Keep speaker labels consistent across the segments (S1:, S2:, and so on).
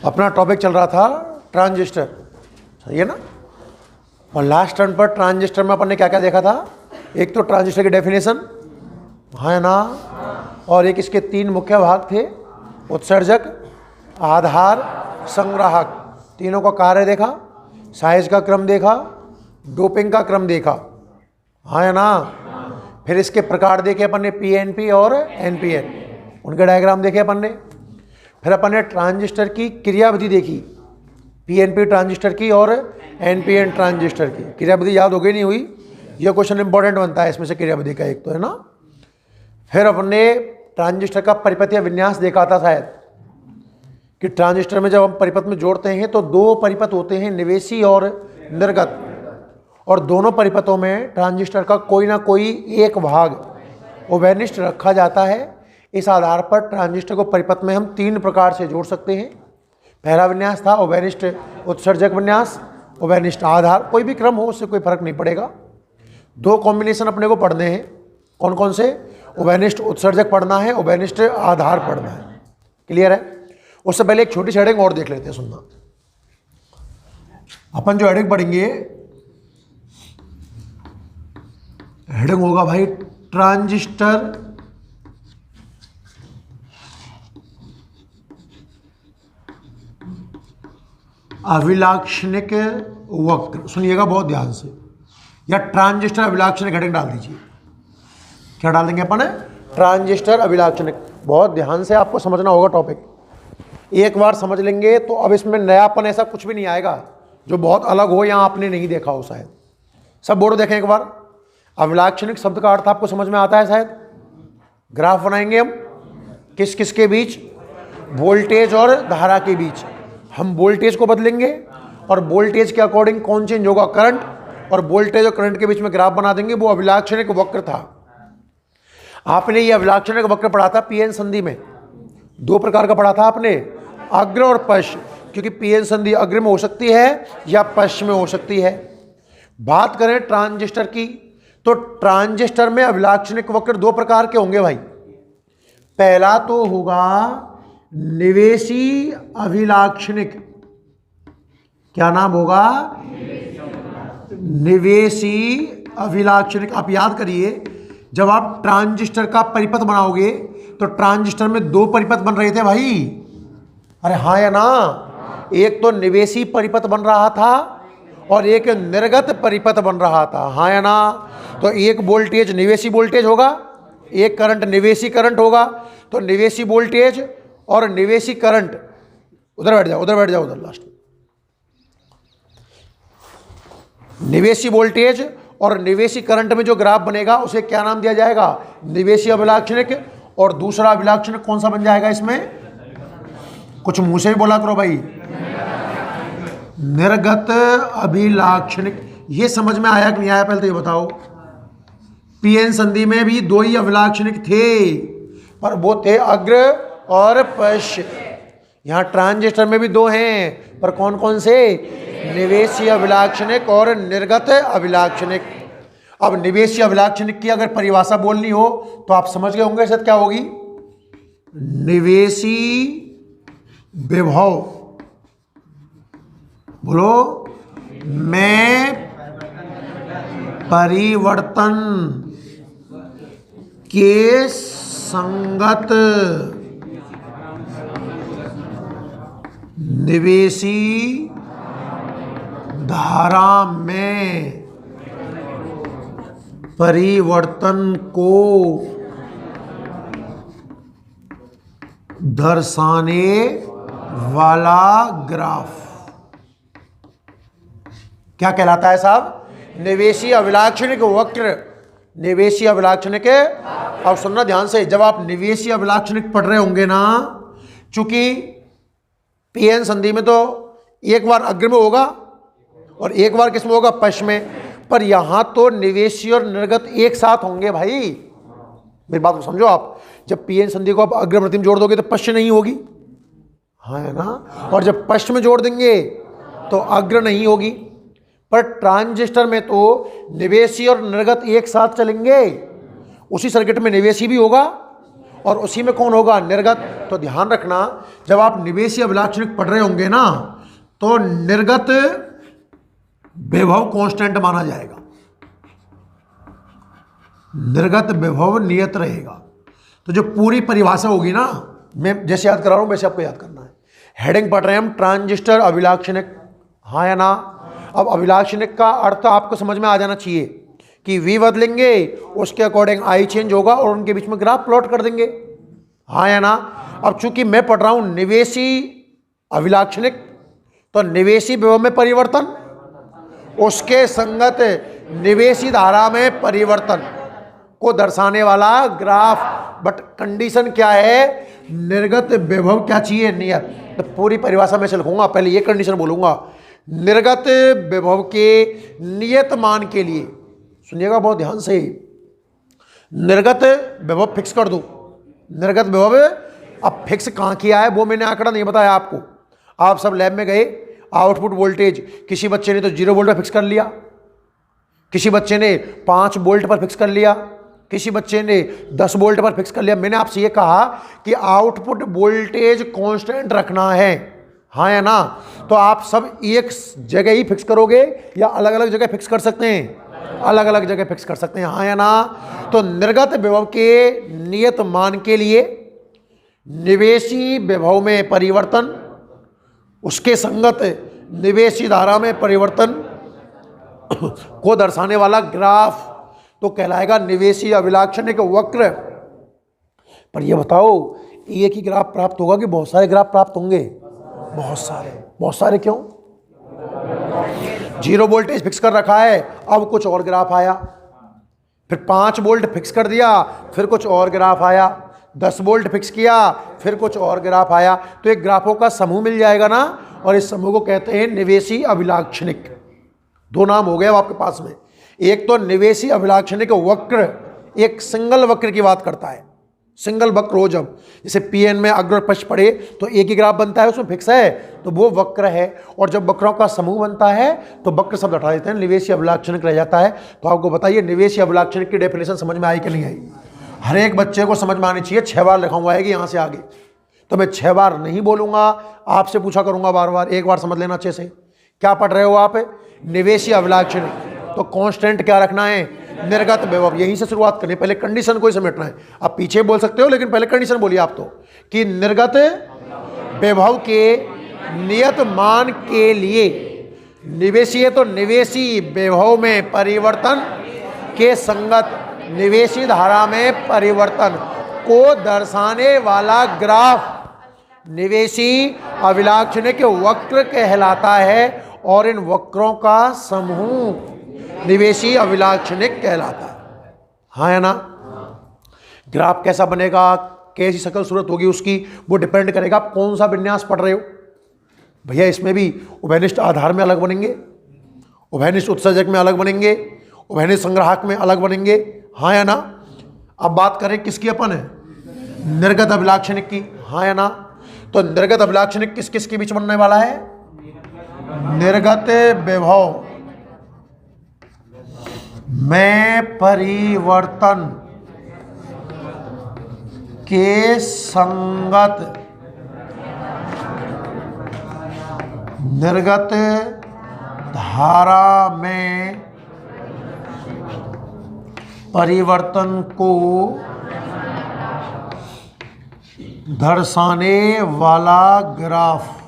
S1: अपना टॉपिक चल रहा था ट्रांजिस्टर, सही है ना। और लास्ट टर्न पर ट्रांजिस्टर में अपन ने क्या क्या देखा था। एक तो ट्रांजिस्टर की डेफिनेशन, है ना, और एक इसके तीन मुख्य भाग थे, उत्सर्जक, आधार, संग्राहक। तीनों का कार्य देखा, साइज का क्रम देखा, डोपिंग का क्रम देखा, है ना। फिर इसके प्रकार देखे अपन ने, पीएनपी और एनपीएन, उनके डायग्राम देखे अपन ने। फिर अपन ने ट्रांजिस्टर की क्रियाविधि देखी, पीएनपी ट्रांजिस्टर की और एनपीएन ट्रांजिस्टर की। क्रियाविधि याद हो गई नहीं हुई, यह क्वेश्चन इंपॉर्टेंट बनता है इसमें से, क्रियाविधि का एक तो, है ना। फिर अपन ने ट्रांजिस्टर का परिपथ या विन्यास देखा था शायद, कि ट्रांजिस्टर में जब हम परिपथ में जोड़ते हैं तो दो परिपथ होते हैं, निवेशी और निर्गत, और दोनों परिपथों में ट्रांजिस्टर का कोई ना कोई एक भाग उभयनिष्ठ रखा जाता है। इस आधार पर ट्रांजिस्टर को परिपथ में हम तीन प्रकार से जोड़ सकते हैं। पहला विन्यास था उभयनिष्ठ उत्सर्जक विन्यास, उभयनिष्ठ आधार, कोई भी क्रम हो उससे कोई फर्क नहीं पड़ेगा। दो कॉम्बिनेशन अपने को पढ़ने हैं, कौन कौन से, उभयनिष्ठ उत्सर्जक पढ़ना है, उभयनिष्ठ आधार पढ़ना है। क्लियर है। उससे पहले एक छोटी सी हेडिंग और देख लेते हैं, सुनना। अपन जो हेडिंग पढ़ेंगे, हेडिंग होगा भाई ट्रांजिस्टर अभिलाक्षणिक वक्र। सुनिएगा बहुत ध्यान से, या ट्रांजिस्टर अभिलाक्षणिक हेडिंग डाल दीजिए। क्या डाल देंगे अपन, ट्रांजिस्टर अभिलाक्षणिक। बहुत ध्यान से आपको समझना होगा टॉपिक, एक बार समझ लेंगे तो अब इसमें नयापन ऐसा कुछ भी नहीं आएगा जो बहुत अलग हो या आपने नहीं देखा हो शायद। सब बोर्ड देखें एक बार। अभिलाक्षणिक शब्द का अर्थ आपको समझ में आता है शायद। ग्राफ बनाएंगे हम, किस किस के बीच, वोल्टेज और धारा के बीच। हम वोल्टेज को बदलेंगे और वोल्टेज के अकॉर्डिंग कौन चेंज होगा, करंट, और वोल्टेज और करंट के बीच में ग्राफ बना देंगे। वो अभिलाक्षणिक वक्र था। आपने ये अभिलाक्षणिक वक्र पढ़ा था पीएन संधि में, दो प्रकार का पढ़ा था आपने, अग्र और पश्च, क्योंकि पीएन संधि अग्र में हो सकती है या पश्च में हो सकती है। बात करें ट्रांजिस्टर की, तो ट्रांजिस्टर में अभिलाक्षणिक वक्र दो प्रकार के होंगे भाई। पहला तो होगा निवेशी अभिलाक्षणिक। क्या नाम होगा, निवेशी अभिलाक्षणिक। आप याद करिए, जब आप ट्रांजिस्टर का परिपथ बनाओगे तो ट्रांजिस्टर में दो परिपथ बन रहे थे भाई, अरे हाँ या ना। एक तो निवेशी परिपथ बन रहा था और एक निर्गत परिपथ बन रहा था, हाँ या ना। तो एक वोल्टेज निवेशी वोल्टेज होगा, एक करंट निवेशी करंट होगा। तो निवेशी वोल्टेज और निवेशी करंट, उधर बैठ जाओ, उधर बैठ जाओ, उधर लास्ट में। निवेशी वोल्टेज और निवेशी करंट में जो ग्राफ बनेगा उसे क्या नाम दिया जाएगा, निवेशी अभिलाक्षणिक। और दूसरा अभिलाक्षणिक कौन सा बन जाएगा इसमें, कुछ मुंह से ही बोला करो भाई, निर्गत अभिलाक्षणिक। ये समझ में आया कि नहीं आया, पहले तो ये बताओ। पीएन संधि में भी दो ही अभिलाक्षणिक थे, पर वो थे अग्र और पश्च। यहाँ ट्रांजिस्टर में भी दो हैं, पर कौन कौन से, निवेशी अभिलाक्षणिक और निर्गत अभिलाक्षणिक। अब निवेशी अभिलाक्षणिक की अगर परिभाषा बोलनी हो तो आप समझ गए होंगे शायद, क्या होगी, निवेशी विभव। बोलो, मैं परिवर्तन के संगत निवेशी धारा में परिवर्तन को दर्शाने वाला ग्राफ क्या कहलाता है साहब, निवेशी अभिलाक्षणिक वक्र। निवेशी अभिलाक्षणिक। अब सुनना ध्यान से, जब आप निवेशी अभिलाक्षणिक पढ़ रहे होंगे ना, चूंकि पीएन संधि में तो एक बार अग्र में होगा और एक बार किस में होगा, पश्च में, पर यहां तो निवेशी और निर्गत एक साथ होंगे भाई। मेरी बात को समझो आप, जब पीएन संधि को आप अग्र प्रतिम जोड़ दोगे तो पश्च नहीं होगी, हाँ है ना, और जब पश्च में जोड़ देंगे तो अग्र नहीं होगी। पर ट्रांजिस्टर में तो निवेशी और निर्गत एक साथ चलेंगे। उसी सर्किट में निवेशी भी होगा और उसी में कौन होगा, निर्गत। तो ध्यान रखना, जब आप निवेशी अभिलाक्षणिक पढ़ रहे होंगे ना, तो निर्गत विभव कांस्टेंट माना जाएगा, निर्गत विभव नियत रहेगा। तो जो पूरी परिभाषा होगी ना, मैं जैसे याद करा रहा हूं वैसे आपको याद करना है। हेडिंग पढ़ रहे हैं हम, ट्रांजिस्टर अभिलाक्षणिक, हाँ या ना। अब अभिलाक्षणिक का अर्थ आपको समझ में आ जाना चाहिए कि V बदलेंगे, उसके अकॉर्डिंग I चेंज होगा और उनके बीच में ग्राफ प्लॉट कर देंगे, हाँ या ना। अब चूंकि मैं पढ़ रहा हूं निवेशी अभिलाक्षणिक, तो निवेशी विभव में परिवर्तन, उसके संगत निवेशी धारा में परिवर्तन को दर्शाने वाला ग्राफ। बट कंडीशन क्या है, निर्गत विभव क्या चाहिए, नियत। तो पूरी परिभाषा में से लिखूंगा, पहले ये कंडीशन बोलूंगा, निर्गत विभव के नियत मान के लिए, सुनिएगा बहुत ध्यान से, निर्गत विभव फिक्स कर दो। निर्गत विभव अब फिक्स कहाँ किया है वो मैंने आंकड़ा नहीं बताया आपको। आप सब लैब में गए, आउटपुट वोल्टेज किसी बच्चे ने तो 0 वोल्ट पर फिक्स कर लिया, किसी बच्चे ने 5 वोल्ट पर फिक्स कर लिया, किसी बच्चे ने 10 वोल्ट पर फिक्स कर लिया। मैंने आपसे ये कहा कि आउटपुट वोल्टेज कांस्टेंट रखना है, हाँ या ना। तो आप सब एक जगह ही फिक्स करोगे या अलग अलग जगह फिक्स कर सकते हैं, अलग अलग जगह फिक्स कर सकते हैं, हाँ या ना। तो निर्गत विभव के नियत मान के लिए निवेशी विभव में परिवर्तन, उसके संगत निवेशी धारा में परिवर्तन को दर्शाने वाला ग्राफ तो कहलाएगा निवेशी अभिलाक्षणिक वक्र। पर ये बताओ, एक ही ग्राफ प्राप्त होगा कि बहुत सारे ग्राफ प्राप्त होंगे? बहुत सारे। बहुत सारे क्यों? 0 वोल्टेज फिक्स कर रखा है, अब कुछ और ग्राफ आया, फिर 5 वोल्ट फिक्स कर दिया, फिर कुछ और ग्राफ आया, 10 वोल्ट फिक्स किया, फिर कुछ और ग्राफ आया। तो एक ग्राफों का समूह मिल जाएगा ना, और इस समूह को कहते हैं निवेशी अभिलाक्षणिक। 2 नाम हो गए अब आपके पास में। एक तो निवेशी अभिलाक्षणिक वक्र, एक सिंगल वक्र की बात करता है, सिंगल वक्र हो जब, जैसे पीएन में अग्र पक्ष पढ़े तो एक ही ग्राफ बनता है, उसमें फिक्स है, तो वो वक्र है। और जब वक्रों का समूह बनता है तो वक्र शब्द हटा देते हैं, निवेशी अभिलाक्षणिक रह जाता है। तो आपको बताइए निवेशी अभिलाक्षणिक की डेफिनेशन समझ में आई कि नहीं आई? हर एक बच्चे को समझ में आनी चाहिए। 6 बार लिखाऊंगा आएगी यहाँ से आगे, तो मैं 6 बार नहीं बोलूंगा, आपसे पूछा करूंगा बार बार, एक बार समझ लेना अच्छे से। क्या पढ़ रहे हो आप? निवेशी अभिलाक्षणिक। तो कांस्टेंट क्या रखना है? निर्गत विभव। यहीं से शुरुआत करनी, पहले कंडीशन को ही समेटना है। आप पीछे बोल सकते हो लेकिन पहले कंडीशन बोलिए आप तो, कि निर्गत विभव के नियत मान के लिए निवेशी है तो निवेशी विभव में परिवर्तन के संगत निवेशी धारा में परिवर्तन को दर्शाने वाला ग्राफ निवेशी अभिलाक्षणिक वक्र कहलाता है। और इन वक्रों का समूह निवेशी अभिलाक्षणिक कहलाता है, हाँ या ना। ग्राफ कैसा बनेगा, कैसी शक्ल सूरत होगी उसकी, वो डिपेंड करेगा आप कौन सा विन्यास पढ़ रहे हो। भैया इसमें भी उभयनिष्ठ आधार में अलग बनेंगे, उभयनिष्ठ उत्सर्जक में अलग बनेंगे, उभयनिष्ठ संग्राहक में अलग बनेंगे, हाँ या ना। अब बात करें किसकी अपन है? निर्गत अभिलाक्षणिक की, हाँ या ना। तो निर्गत अभिलाक्षणिक किस किस के बीच बनने वाला है? निर्गत विभव में परिवर्तन के संगत निर्गत धारा में परिवर्तन को दर्शाने वाला ग्राफ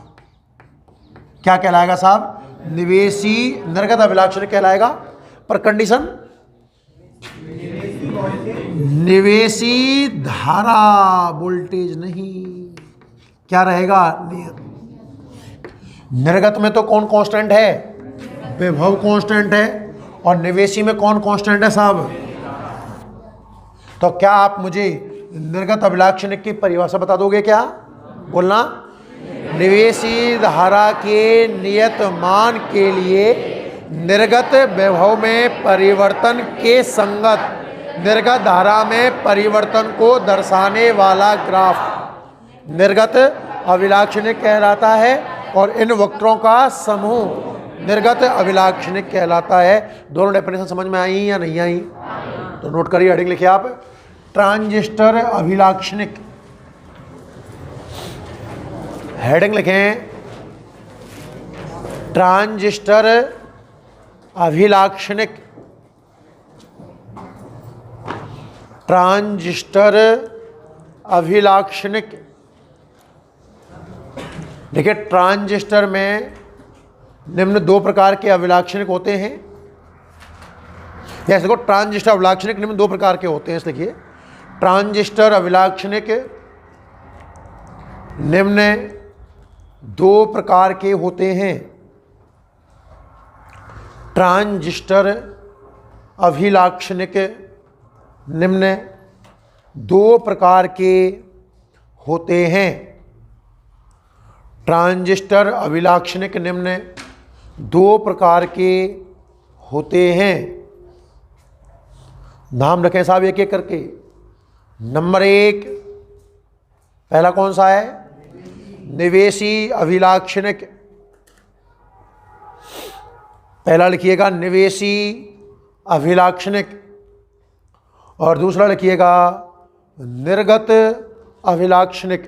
S1: क्या कहलाएगा साहब? निवेशी निर्गत अभिलाक्षणिक कहलाएगा। पर कंडीशन निवेशी धारा, वोल्टेज नहीं। क्या रहेगा? नियत। निर्गत में तो कौन कांस्टेंट है? विभव कांस्टेंट है। और निवेशी में कौन कांस्टेंट है साहब? तो क्या आप मुझे निर्गत अभिलाक्षणिक की परिभाषा बता दोगे क्या? बोलना। निवेशी धारा के नियत मान के लिए निर्गत विभव में परिवर्तन के संगत निर्गत धारा में परिवर्तन को दर्शाने वाला ग्राफ निर्गत अभिलाक्षणिक कहलाता है। और इन वक्रों का समूह निर्गत अभिलाक्षणिक कहलाता है। दोनों डेफिनेशन समझ में आई या नहीं आई? तो नोट करिए, हेडिंग लिखिए आप, ट्रांजिस्टर अभिलाक्षणिक, हेडिंग लिखें ट्रांजिस्टर अभिलाक्षणिक, ट्रांजिस्टर अभिलाक्षणिक। देखिए ट्रांजिस्टर में निम्न दो प्रकार के अभिलाक्षणिक होते हैं। जैसे देखो ट्रांजिस्टर अभिलाक्षणिक निम्न दो प्रकार के होते हैं। इस लिखिए ट्रांजिस्टर अभिलाक्षणिक निम्न दो प्रकार के होते हैं। ट्रांजिस्टर अभिलाक्षणिक निम्न दो प्रकार के होते हैं। ट्रांजिस्टर अभिलाक्षणिक निम्न दो प्रकार के होते हैं। नाम रखें साहब एक एक करके। नंबर 1 पहला कौन सा है? निवेशी अभिलाक्षणिक। पहला लिखिएगा निवेशी अभिलाक्षणिक और दूसरा लिखिएगा निर्गत अभिलाक्षणिक।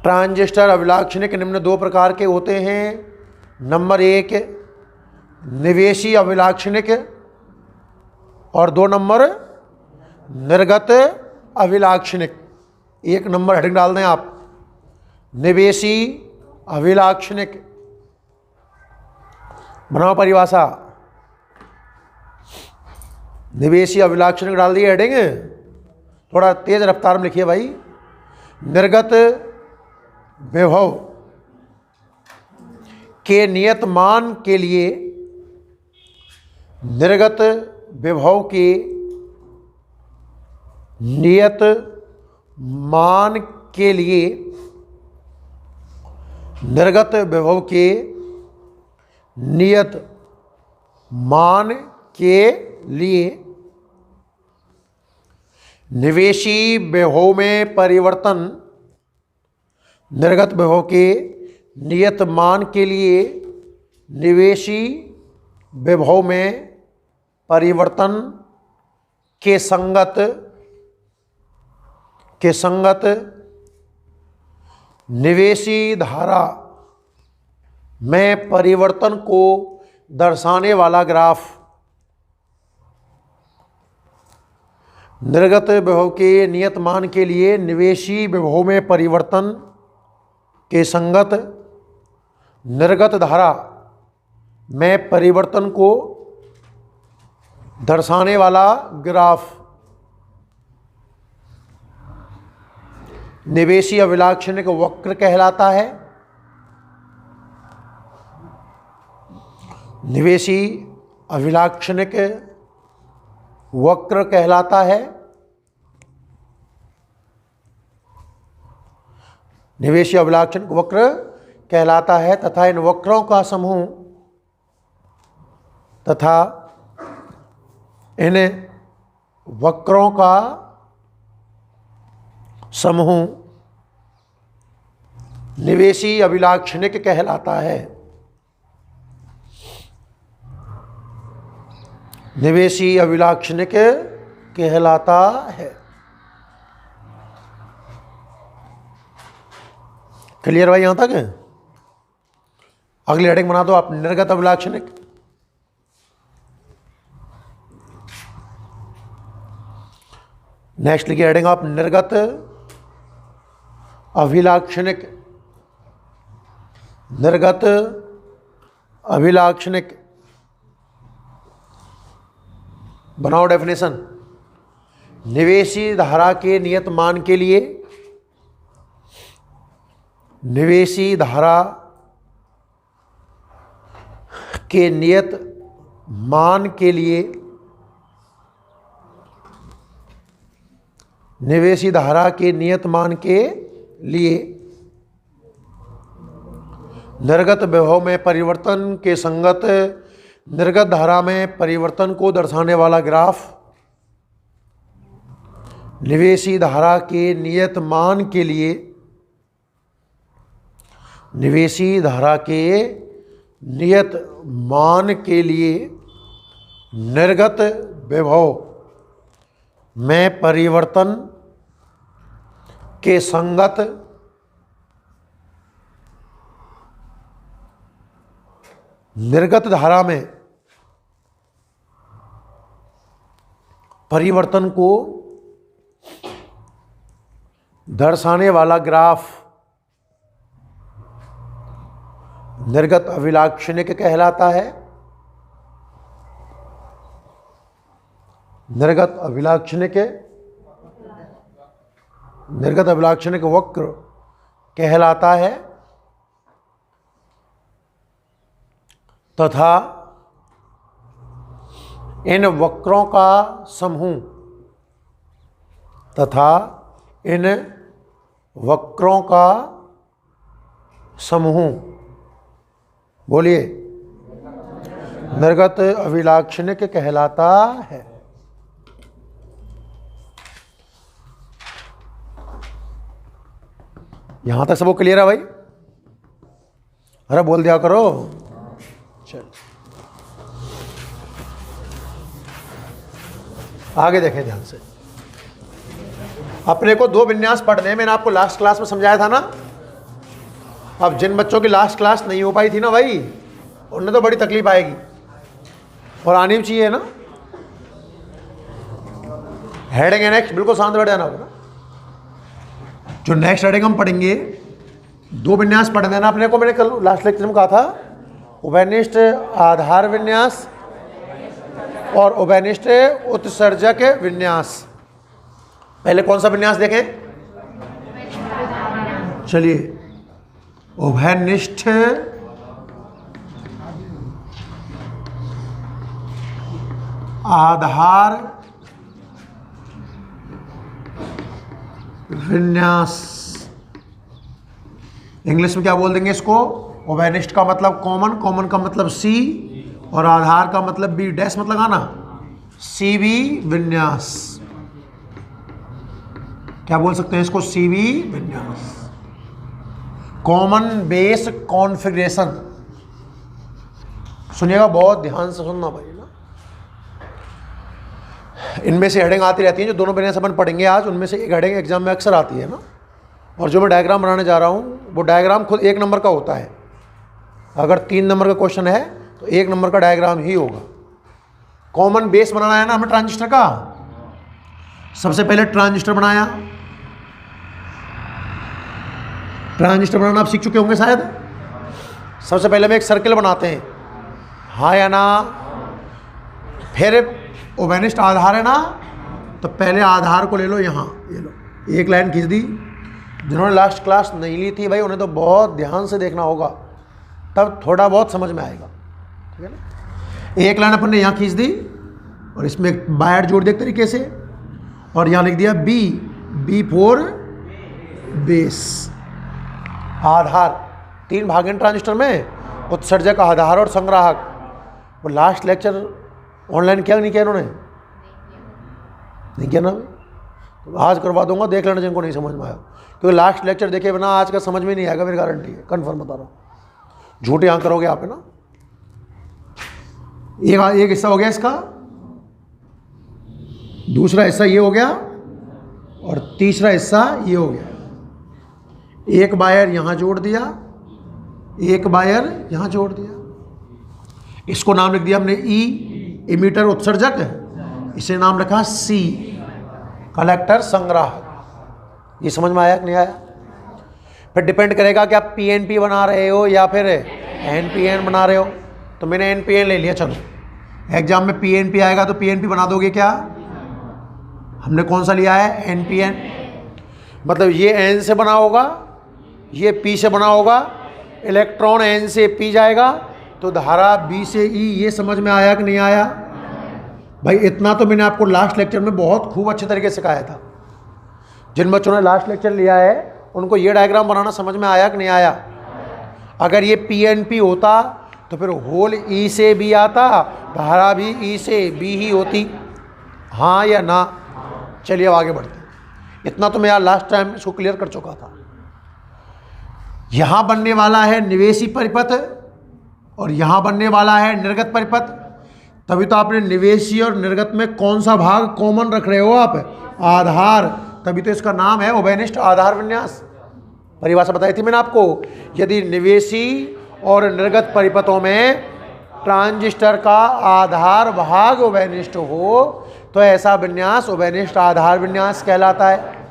S1: ट्रांजिस्टर अभिलाक्षणिक निम्न दो प्रकार के होते हैं। नंबर 1 निवेशी अभिलाक्षणिक और 2 नंबर निर्गत अभिलाक्षणिक। 1 नंबर हेडिंग डाल दें आप, निवेशी अभिलाक्षणिक। बनाओ परिभाषा, निवेशी अभिलाक्षणिक डाल दिए हेडिंग, थोड़ा तेज रफ्तार में लिखिए भाई। निर्गत विभव के नियत मान के लिए, निर्गत विभव के नियत मान के लिए, निर्गत विभव के नियत मान के लिए निवेशी विभव में परिवर्तन, निर्गत विभव के नियत मान के लिए निवेशी विभव में परिवर्तन के संगत निवेशी धारा में परिवर्तन को दर्शाने वाला ग्राफ, निर्गत विभव के नियत मान के लिए निवेशी विभव में परिवर्तन के संगत निर्गत धारा में परिवर्तन को दर्शाने वाला ग्राफ निवेशी अभिलाक्षणिक वक्र कहलाता है। निवेशी अभिलाक्षणिक वक्र कहलाता है। निवेशी अभिलाक्षणिक वक्र कहलाता है तथा इन वक्रों का समूह तथा इन वक्रों का समूह निवेशी अभिलाक्षणिक कहलाता है। निवेशी अभिलाक्षणिक कहलाता है। क्लियर भाई यहाँ तक है? अगली हेडिंग बना दो आप, निर्गत अभिलाक्षणिक। नेक्स्ट लिखिए हेडिंग आप, निर्गत अभिलाक्षणिक। निर्गत अभिलाक्षणिक। बनाओ डेफिनेशन, निवेशी धारा के नियत मान के लिए, निवेशी धारा के नियत मान के लिए, निवेशी धारा के नियत मान के लिए निर्गत विभव में परिवर्तन के संगत निर्गत धारा में परिवर्तन को दर्शाने वाला ग्राफ निवेशी धारा के नियत मान के लिए, निवेशी धारा के नियत मान के लिए निर्गत विभव में परिवर्तन के संगत निर्गत धारा में परिवर्तन को दर्शाने वाला ग्राफ निर्गत अभिलाक्षणिक कहलाता है। निर्गत अभिलाक्षणिक वक्र कहलाता है तथा इन वक्रों का समूह बोलिए निर्गत अभिलाक्षणिक कहलाता है। यहां तक सबको क्लियर है भाई? अरे बोल दिया करो। चल आगे देखें ध्यान से। अपने को दो विन्यास पढ़ने हैं, मैंने आपको लास्ट क्लास में समझाया था ना। अब जिन बच्चों की लास्ट क्लास नहीं हो पाई थी ना भाई, उन्हें तो बड़ी तकलीफ आएगी और आनी भी चाहिए ना। हेडिंग है नेक्स्ट, बिल्कुल शांत बैठ जाना होगा। जो नेक्स्ट हेडिंग हम पढ़ेंगे, दो विन्यास पढ़ देना अपने को। मैंने कल लास्ट लेक्चर में कहा था उभयनिष्ठ आधार विन्यास और उभयनिष्ठ उत्सर्जक विन्यास। पहले कौन सा विन्यास देखें? चलिए, उभयनिष्ठ आधार विन्यास। इंग्लिश में क्या बोल देंगे इसको? उभयनिष्ठ का मतलब कॉमन, कॉमन का मतलब सी, और आधार का मतलब बी, डैश मत लगाना, सीबी विन्यास। क्या बोल सकते हैं इसको? सीबी विन्यास, कॉमन बेस कॉन्फ़िगरेशन। सुनिएगा, बहुत ध्यान से सुनना भाई ना। इनमें से हेडिंग आती रहती है, जो दोनों विन्यास अपन पढ़ेंगे आज, उनमें से एक हेडिंग एग्जाम में अक्सर आती है ना। और जो मैं डायग्राम बनाने जा रहा हूँ, वो डायग्राम खुद 1 नंबर का होता है। अगर 3 नंबर का क्वेश्चन है तो 1 नंबर का डायग्राम ही होगा। कॉमन बेस बनाना है ना हमें ट्रांजिस्टर का। सबसे पहले ट्रांजिस्टर बनाया। ट्रांजिस्टर बनाना आप सीख चुके होंगे शायद। सबसे पहले में एक सर्किल बनाते हैं, हाँ या ना। फिर उभयनिष्ठ आधार है ना, तो पहले आधार को ले लो, यहाँ ये लो, एक लाइन खींच दी। जिन्होंने लास्ट क्लास नहीं ली थी भाई, उन्हें तो बहुत ध्यान से देखना होगा, तब थोड़ा बहुत समझ में आएगा, ठीक है ना। एक लाइन अपन ने यहाँ खींच दी और इसमें एक वायर जोड़ दिया एक तरीके से, और यहाँ लिख दिया बी फॉर बेस। आधार 3 भाग हैं ट्रांजिस्टर में, उत्सर्जक, आधार और संग्राहक। वो लास्ट लेक्चर ऑनलाइन किया नहीं किया इन्होंने? नहीं किया ना? तो आज करवा दूंगा, देख लेना जिनको नहीं समझ में आया, क्योंकि लास्ट लेक्चर देखे बिना आज का समझ में नहीं आएगा, मेरी गारंटी है, कन्फर्म बता रहा हूँ। झूठे यहाँ करोगे आप है ना। एक हिस्सा हो गया इसका, दूसरा हिस्सा ये हो गया, और तीसरा हिस्सा ये हो गया। एक वायर यहाँ जोड़ दिया, एक वायर यहाँ जोड़ दिया। इसको नाम लिख दिया हमने ई, इमीटर उत्सर्जक। इसे नाम रखा सी, कलेक्टर संग्राहक। ये समझ में आया कि नहीं आया? फिर डिपेंड करेगा कि आप पीएनपी बना रहे हो या फिर एनपीएन बना रहे हो। तो मैंने एनपीएन ले लिया, चलो एग्जाम में पीएनपी आएगा तो पीएनपी बना दोगे क्या? हमने कौन सा लिया है? एनपीएन। मतलब ये एन से बना होगा, ये पी से बना होगा, इलेक्ट्रॉन एन से पी जाएगा, तो धारा बी से ई। ये समझ में आया कि नहीं आया भाई? इतना तो मैंने आपको लास्ट लेक्चर में बहुत खूब अच्छे तरीके से सिखाया था। जिन बच्चों ने लास्ट लेक्चर लिया है उनको ये डायग्राम बनाना समझ में आया कि नहीं आया? अगर ये पीएनपी होता तो फिर होल ई से बी आता, धारा भी ई से बी ही होती, हाँ या ना? चलिए अब आगे बढ़ते हैं। इतना तो मैं यार लास्ट टाइम इसको क्लियर कर चुका था। यहाँ बनने वाला है निवेशी परिपथ और यहाँ बनने वाला है निर्गत परिपथ। तभी तो आपने निवेशी और निर्गत में कौन सा भाग कॉमन रख रहे हो आप? आधार। तभी तो इसका नाम है उभयनिष्ठ आधार विन्यास। परिभाषा बताई थी मैंने आपको, यदि निवेशी और निर्गत परिपथों में ट्रांजिस्टर का आधार भाग उभयनिष्ठ हो तो ऐसा विन्यास उभयनिष्ठ आधार विन्यास कहलाता है।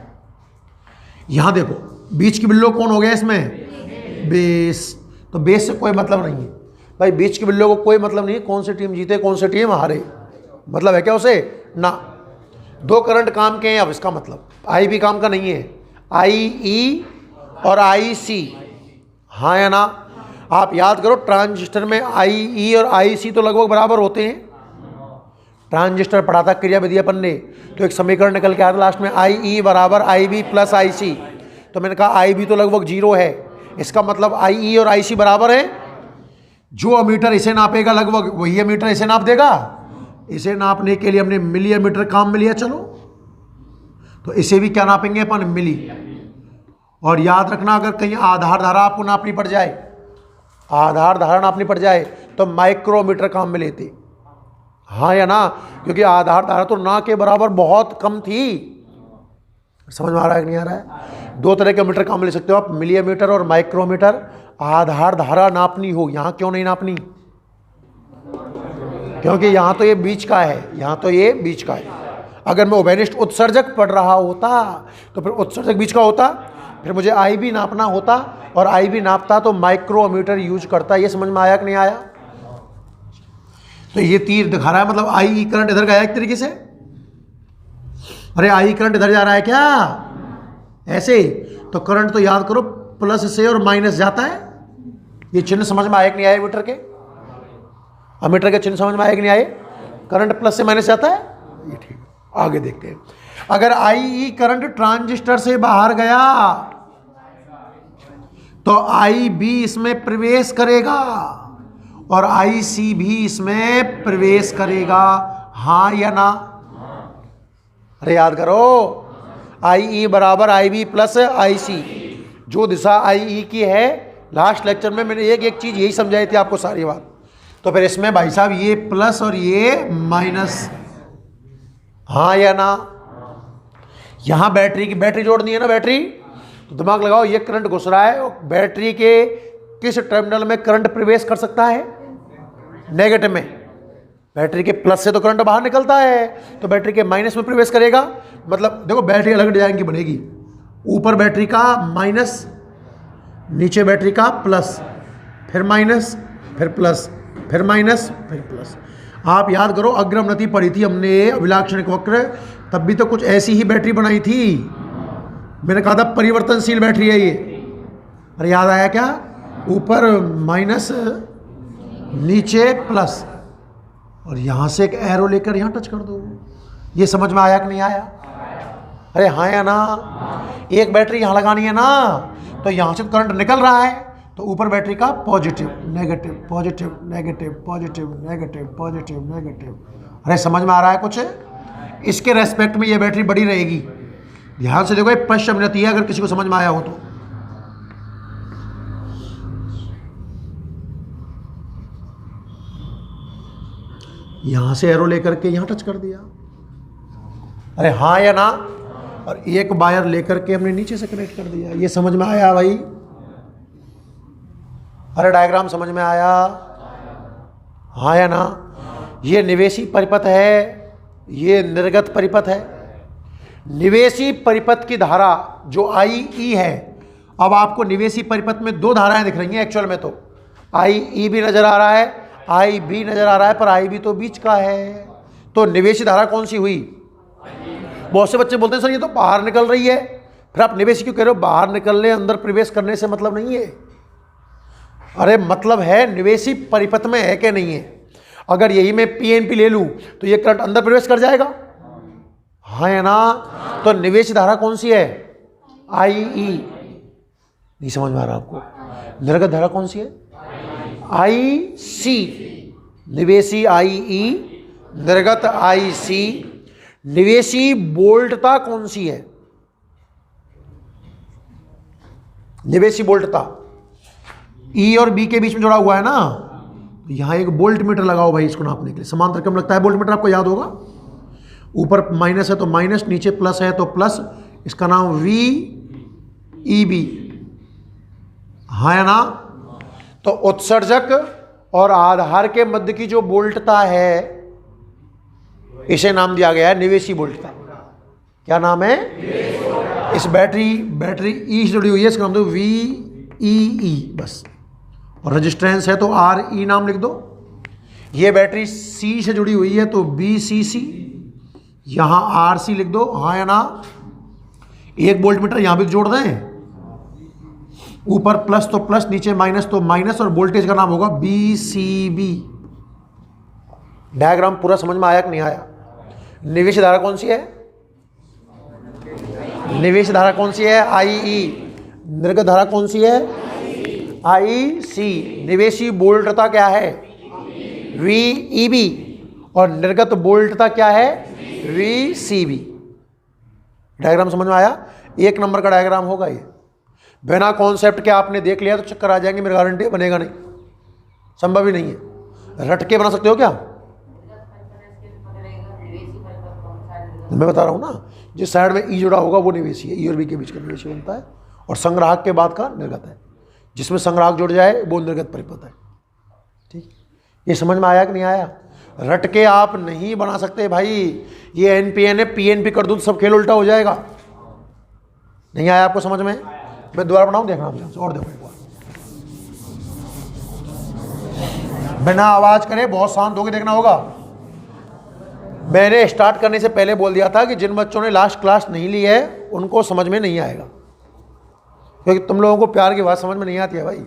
S1: यहां देखो बीच की बिल्लो कौन हो गया इसमें? बेस। तो बेस से कोई मतलब नहीं है भाई, बीच की बिल्लो को कोई मतलब नहीं कौन सी टीम जीते कौन सी टीम हारे, मतलब है क्या उसे? ना। दो करंट काम के हैं, अब इसका मतलब आई भी काम का नहीं है, आई ई और आई सी, हाँ या ना? आप याद करो ट्रांजिस्टर में आई ई और आई सी तो लगभग बराबर होते हैं। ट्रांजिस्टर पढ़ा था क्रियाविधि अपन ने, तो एक समीकरण निकल के आया था लास्ट में, आई ई बराबर आई बी प्लस आई सी। तो मैंने कहा आई बी तो लगभग 0 है, इसका मतलब आई ई और आई सी बराबर है। जो अमीटर इसे नापेगा लगभग वही अमीटर इसे नाप देगा। इसे नापने के लिए हमने मिली अमीटर काम में लिया, चलो तो इसे भी क्या नापेंगे अपन? मिली। और याद रखना अगर कहीं आधार धारा आपको नापनी पड़ जाए, आधार धारा नापनी पड़ जाए तो माइक्रोमीटर काम में लेते, हाँ या ना? क्योंकि आधार धारा तो ना के बराबर बहुत कम थी। समझ में आ रहा है कि नहीं आ रहा है? दो तरह के मीटर काम में ले सकते हो आप, मिलीमीटर और माइक्रोमीटर। आधार धारा नापनी हो, यहां क्यों नहीं नापनी? क्योंकि यहां तो ये बीच का है, यहां तो ये बीच का है। अगर मैं उभयनिष्ठ उत्सर्जक पढ़ रहा होता तो फिर उत्सर्जक बीच का होता, फिर मुझे आई भी नापना होता, और आई भी नापता तो माइक्रोमीटर यूज करता। ये समझ में आया कि नहीं आया? तो ये तीर दिखा रहा है, मतलब आई करंट इधर गया एक तरीके से। अरे आई करंट इधर जा रहा है क्या? ऐसे तो करंट तो याद करो प्लस से और माइनस जाता है। ये चिन्ह समझ में आया कि नहीं आया? मीटर के, अमीटर के चिन्ह समझ में आया कि नहीं आए? करंट प्लस से माइनस जाता है, ये ठीक। आगे देखते हैं, अगर आई ई करंट ट्रांजिस्टर से बाहर गया तो आई बी इसमें प्रवेश करेगा और आई सी भी इसमें प्रवेश करेगा, हाँ या ना? अरे याद करो, आई ई बराबर आई बी प्लस आई सी। जो दिशा आई ई की है, लास्ट लेक्चर में मैंने एक एक चीज यही समझाई थी आपको सारी बात। तो फिर इसमें भाई साहब ये प्लस और ये माइनस, हाँ या ना? यहां बैटरी जोड़नी है ना, बैटरी। तो दिमाग लगाओ, ये करंट घुस रहा है, बैटरी के किस टर्मिनल में करंट प्रवेश कर सकता है? नेगेटिव में। बैटरी के प्लस से तो करंट बाहर निकलता है, तो बैटरी के माइनस में प्रवेश करेगा। मतलब देखो बैटरी अलग डिजाइन की बनेगी, ऊपर बैटरी का माइनस, नीचे बैटरी का प्लस, फिर माइनस, फिर प्लस, फिर माइनस, फिर प्लस। आप याद करो अग्रमनति पढ़ी थी हमने, अभिलाक्षणिक वक्र, तब भी तो कुछ ऐसी ही बैटरी बनाई थी। मैंने कहा था परिवर्तनशील बैटरी है ये। अरे याद आया क्या? ऊपर माइनस, नीचे प्लस, और यहां से एक एरो लेकर यहां टच कर दो। ये समझ में आया कि नहीं आया? अरे हाँ या ना? एक बैटरी यहां लगानी है ना, तो यहां से करंट निकल रहा है, तो ऊपर बैटरी का positive negative positive negative positive negative positive negative. अरे समझ में आ रहा है कुछ? इसके रेस्पेक्ट में ये बैटरी बड़ी रहेगी। ध्यान से देखो, ये पश्चिमनति है, अगर किसी को समझ में आया हो तो। यहां से एरो लेकर के यहां टच कर दिया। अरे हाँ या ना? और एक वायर लेकर के हमने नीचे से कनेक्ट कर दिया। ये समझ में आया भाई? अरे डायग्राम समझ में आया? हाँ या ना? ये निवेशी परिपथ है, ये निर्गत परिपथ है। निवेशी परिपथ की धारा जो आई ई है, अब आपको निवेशी परिपथ में दो धाराएं दिख रही हैं एक्चुअल में, तो आई ई भी नजर आ रहा है, आई बी नजर आ रहा है, पर आई बी तो बीच का है। तो निवेशी धारा कौन सी हुई? बहुत से बच्चे बोलते हैं सर ये तो बाहर निकल रही है। फिर आप निवेशी क्यों कह रहे हो? बाहर निकलने अंदर प्रवेश करने से मतलब नहीं है। अरे मतलब है निवेशी परिपथ में है कि नहीं है। अगर यही मैं पीएनपी ले लूं तो ये करंट अंदर प्रवेश कर जाएगा, हाँ या ना? तो निवेशी धारा कौन सी है? आई ई। नहीं समझ में आ रहा आपको? निर्गत धारा कौन सी है? आई सी। निवेशी आई ई, निर्गत आई सी। निवेशी बोल्टता कौन सी है? निवेशी बोल्टता ई और बी के बीच में जुड़ा हुआ है ना, तो यहाँ एक वोल्ट मीटर लगाओ भाई इसको नापने के लिए। समांतर क्रम लगता है वोल्ट मीटर, आपको याद होगा। ऊपर माइनस है तो माइनस, नीचे प्लस है तो प्लस। इसका नाम VEB, हाँ या ना। तो उत्सर्जक और आधार के मध्य की जो वोल्टता है इसे नाम दिया गया है निवेशी वोल्टता। क्या नाम है? इस बैटरी ई से जुड़ी हुई है, इसका नाम दो VEE बस। और रेजिस्टेंस है तो RE नाम लिख दो। ये बैटरी C से जुड़ी हुई है तो BCC, यहाँ RC लिख दो, हाँ या ना। एक वोल्ट मीटर यहाँ भी जोड़ दें, ऊपर प्लस तो प्लस, नीचे माइनस तो माइनस, और वोल्टेज का नाम होगा BCB। डायग्राम पूरा समझ में आया कि नहीं आया? निवेश धारा कौन सी है? निवेश धारा कौन सी है? IE। निर्गत धारा कौन सी है? IC। निवेशी वोल्टता क्या है? VEB। और निर्गत वोल्टता क्या है? VCB। डायग्राम समझ में आया? 1 नंबर का डायग्राम होगा ये। बिना कॉन्सेप्ट के आपने देख लिया तो चक्कर आ जाएंगे, मेरी गारंटी बनेगा नहीं, संभव ही नहीं है। रट के बना सकते हो क्या? मैं बता रहा हूँ ना, जिस साइड में ई जुड़ा होगा वो निवेशी है, ई और बी के बीच का निवेशी बनता है। और संग्राहक के बाद का निर्गत है, जिसमें संग्राहक जुड़ जाए वो निर्गत परिपथ है। ठीक, ये समझ में आया कि नहीं आया? रट के आप नहीं बना सकते भाई। ये NPN है, PNP कर दूँ तो सब खेल उल्टा हो जाएगा। नहीं आया आपको समझ में? मैं दोबारा बनाऊँ, देखना आप ध्यान से, और देखो एक बार। बिना आवाज करे बहुत शांत होकर देखना होगा। मैंने स्टार्ट करने से पहले बोल दिया था कि जिन बच्चों ने लास्ट क्लास नहीं ली है उनको समझ में नहीं आएगा, क्योंकि तुम लोगों को प्यार की बात समझ में नहीं आती है भाई।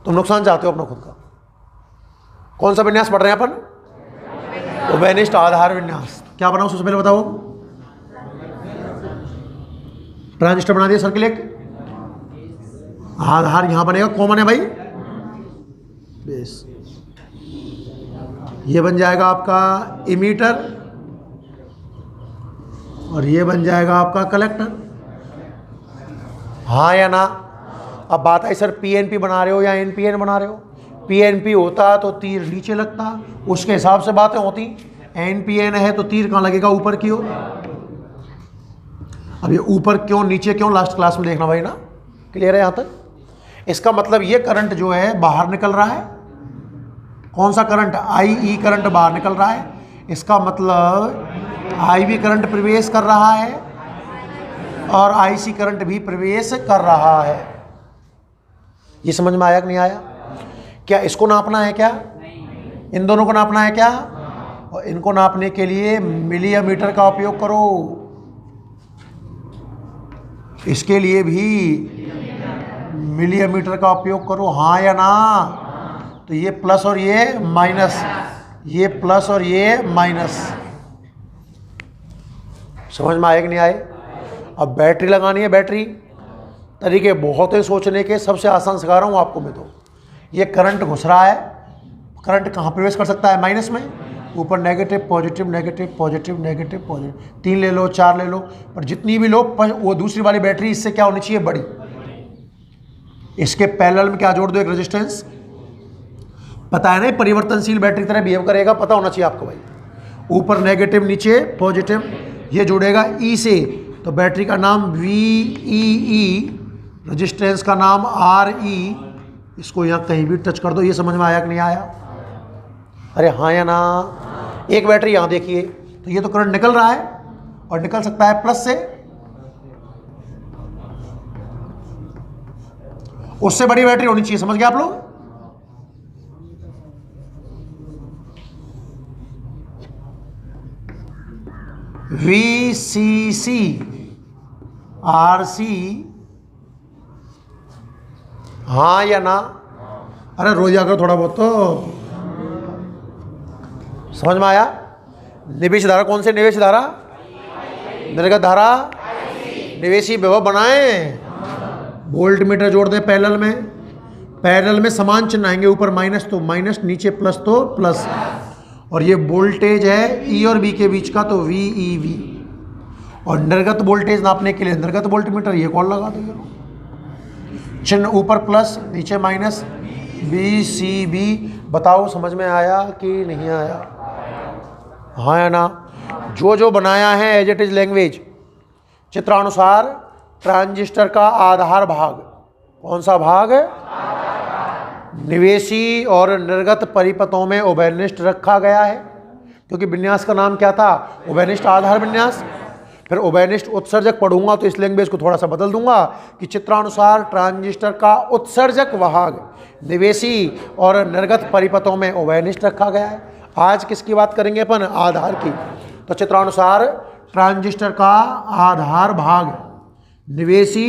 S1: तुम नुकसान चाहते हो अपना खुद का। कौन सा विन्यास पढ़ रहे हैं अपन? तो वेनिस्ट आधार विन्यास। क्या बनाओ सबसे पहले बताओ? ट्रांजिस्टर बना दिया सर्किल एक, आधार यहां बनेगा, कॉमन है भाई बेस। ये बन जाएगा आपका इमीटर और ये बन जाएगा आपका कलेक्टर, हाँ या ना। अब बात है सर PNP बना रहे हो या NPN बना रहे हो? PNP होता तो तीर नीचे लगता, उसके हिसाब से बातें होती। NPN है तो तीर कहाँ लगेगा? ऊपर की ओर। अब ये ऊपर क्यों नीचे क्यों, लास्ट क्लास में देखना भाई ना। क्लियर है यहाँ तक? इसका मतलब ये करंट जो है बाहर निकल रहा है। कौन सा करंट? IE करंट बाहर निकल रहा है। इसका मतलब IB करंट प्रवेश कर रहा है और IC करंट भी प्रवेश कर रहा है। ये समझ में आया कि नहीं आया? क्या इसको नापना है क्या? इन दोनों को नापना है क्या? और इनको नापने के लिए मिलीमीटर का उपयोग करो। इसके लिए भी मिलीमीटर का उपयोग करो, हाँ या ना। तो ये प्लस और ये माइनस, ये प्लस और ये माइनस। समझ में आए कि नहीं आए? अब बैटरी लगानी है। बैटरी तरीके बहुत है सोचने के, सबसे आसान सिखा रहा हूँ आपको मैं। तो ये करंट घुस रहा है, करंट कहाँ प्रवेश कर सकता है? माइनस में। ऊपर negative positive negative positive negative positive, 3 ले लो 4 ले लो, पर जितनी भी लो वो दूसरी वाली बैटरी इससे क्या होनी चाहिए? बड़ी। इसके पैरेलल में क्या जोड़ दो? एक रेजिस्टेंस। पता है ना परिवर्तनशील बैटरी की तरह बिहेव करेगा, पता होना चाहिए आपको भाई। ऊपर नेगेटिव नीचे पॉजिटिव, ये जुड़ेगा E से तो बैटरी का नाम VEE, रेजिस्टेंस का नाम RE। इसको यहाँ कहीं भी टच कर दो। ये समझ में आया कि नहीं आया? अरे हाँ या ना। एक बैटरी यहाँ देखिए, तो ये तो करंट निकल रहा है और निकल सकता है प्लस से, उससे बड़ी बैटरी होनी चाहिए। समझ गए आप लोग? VCC RC, हाँ या ना? अरे रोज जाकर थोड़ा बहुत तो समझ में आया? निवेश धारा कौन से? निवेश धारा, निर्गत धारा, निवेशी विभव बनाएं। वोल्ट मीटर जोड़ दें पैरेलल में। पैरेलल में समान चिन्ह आएंगे, ऊपर माइनस तो माइनस, नीचे प्लस तो प्लस। और ये वोल्टेज है E और B के बीच का तो VEV। और निर्गत वोल्टेज नापने के लिए निर्गत वोल्ट मीटर, ये कौन लगा दो? चिन्ह ऊपर प्लस नीचे माइनस, BCB। बताओ समझ में आया कि नहीं आया? हाँ या ना? जो जो बनाया है एज इट इज लैंग्वेज, चित्रानुसार ट्रांजिस्टर का आधार भाग, कौन सा भाग? निवेशी और निर्गत परिपथों में उभयनिष्ठ रखा गया है, क्योंकि विन्यास का नाम क्या था? उभयनिष्ठ आधार विन्यास। फिर उभयनिष्ठ उत्सर्जक पढ़ूंगा तो इस लैंग्वेज को थोड़ा सा बदल दूंगा कि चित्रानुसार ट्रांजिस्टर का उत्सर्जक भाग निवेशी और निर्गत परिपथों में उभयनिष्ठ रखा गया है। आज किसकी बात करेंगे अपन? आधार की। तो चित्रानुसार ट्रांजिस्टर का आधार भाग निवेशी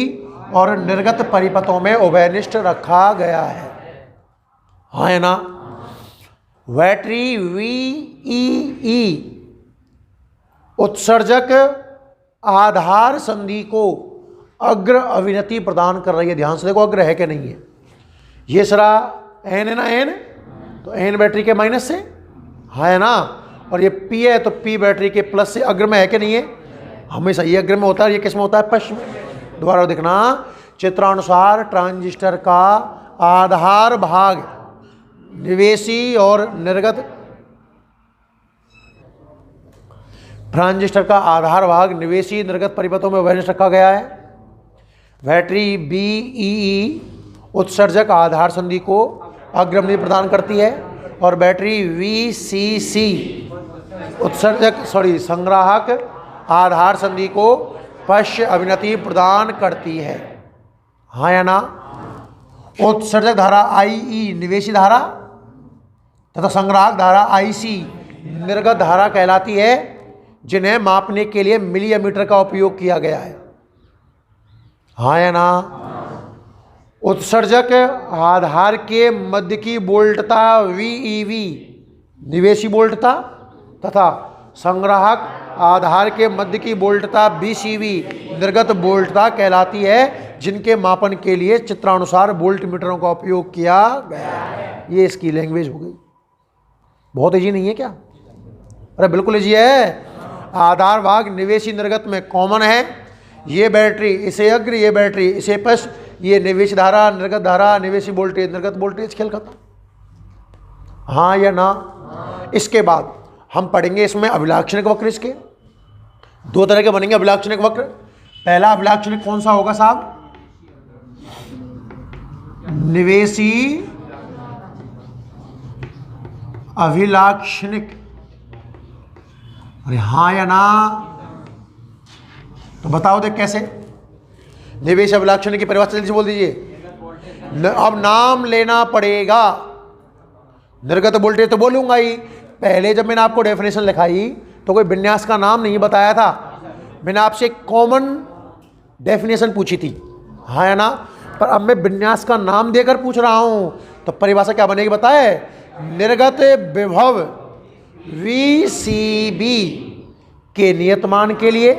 S1: और निर्गत परिपथों में उभयनिष्ठ रखा गया है। हाँ है ना? बैटरी VEE उत्सर्जक आधार संधि को अग्र अविनति प्रदान कर रही है। ध्यान से देखो अग्र है कि नहीं है। ये सारा N है ना, N तो N बैटरी के माइनस से, है ना, और ये P है तो P बैटरी के प्लस से अग्र में है कि नहीं है? हमेशा ये अग्र में होता है, ये किस में होता है? पश्चिम में। दोबारा देखना, चित्रानुसार ट्रांजिस्टर का आधार भाग निवेशी और निर्गत, ट्रांजिस्टर का आधार भाग निवेशी निर्गत परिपथों में उभयनिष्ठ रखा गया है। बैटरी BEE उत्सर्जक आधार संधि को अग्रमणि प्रदान करती है और बैटरी VCC उत्सर्जक संग्राहक आधार संधि को पश्च अविनति प्रदान करती है। हाँ या ना? उत्सर्जक धारा IE निवेशी धारा तथा संग्राहक धारा IC निर्गत धारा कहलाती है, जिन्हें मापने के लिए मिलीमीटर का उपयोग किया गया है। हाँ या ना? उत्सर्जक आधार के मध्य की वोल्टता VEV निवेशी वोल्टता तथा संग्राहक आधार के मध्य की वोल्टता BCV निर्गत वोल्टता कहलाती है, जिनके मापन के लिए चित्रानुसार वोल्ट मीटरों का उपयोग किया गया है। ये इसकी लैंग्वेज हो गई। बहुत इजी नहीं है क्या? अरे बिल्कुल इजी है। आधार भाग निवेशी निर्गत में कॉमन है। ये बैटरी इसे अग्र, ये बैटरी इसे पश्च, ये निवेश धारा निर्गत धारा निवेशी वोल्टेज निर्गत वोल्टेज, खेल खत्म। हाँ या ना? इसके बाद हम पढ़ेंगे इसमें अभिलाक्षणिक वक्र। इसके दो तरह के बनेंगे अभिलाक्षणिक वक्र। पहला अभिलाक्षणिक कौन सा होगा साहब? निवेशी अभिलाक्षणिक। अरे हाँ या ना? तो बताओ देख कैसे। निवेश अभिलाक्षणिक की परिभाषा जल्दी से बोल दीजिए। अब नाम लेना पड़ेगा। निर्गत वोल्टेज तो बोलूंगा ही। पहले जब मैंने आपको डेफिनेशन लिखाई तो कोई विन्यास का नाम नहीं बताया था, मैंने आपसे एक कॉमन डेफिनेशन पूछी थी। हाँ या ना? पर अब मैं विन्यास का नाम देकर पूछ रहा हूं, तो परिभाषा क्या बनेगी बताए? निर्गत विभव VCB के नियतमान के लिए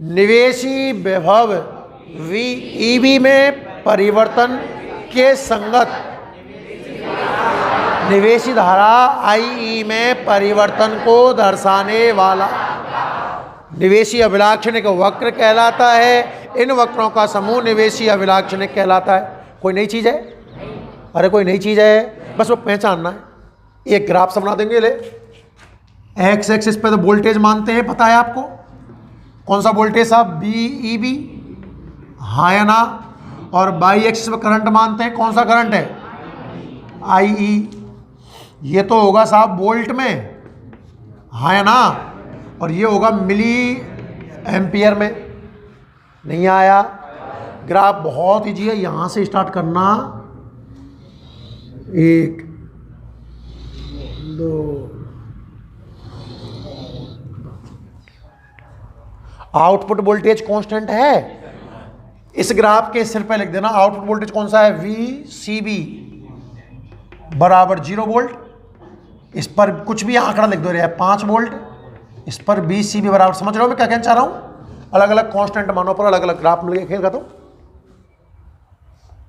S1: निवेशी विभव VEB में परिवर्तन के संगत निवेशी धारा IE में परिवर्तन को दर्शाने वाला निवेशी अभिलाक्षणिक वक्र कहलाता है। इन वक्रों का समूह निवेशी अभिलाक्षणिक कहलाता है। कोई नई चीज़ है? अरे कोई नई चीज़ है, बस वो पहचानना है। एक ग्राफ से बना देंगे। ले एक्स एक्सिस पे तो वोल्टेज मानते हैं, पता है आपको कौन सा वोल्टेज साहब? BEB। हाँ या ना? और बाई एक्सिस पे करंट मानते हैं, कौन सा करंट है? IE। ये तो होगा साहब वोल्ट में, हाँ या ना? और ये होगा मिली एम्पियर में। नहीं आया? ग्राफ बहुत ईजी है, यहां से स्टार्ट करना। 1 2 आउटपुट वोल्टेज कांस्टेंट है। इस ग्राफ के सिर पे लिख देना आउटपुट वोल्टेज कौन सा है? VCB बराबर 0 वोल्ट। इस पर कुछ भी आंकड़ा लिख दो, 5 वोल्ट। इस पर BCB बराबर, समझ रहे हो मैं क्या कहना चाह रहा हूं? अलग अलग कांस्टेंट मानों पर अलग अलग ग्राफ मिल गए। खेल खत्म।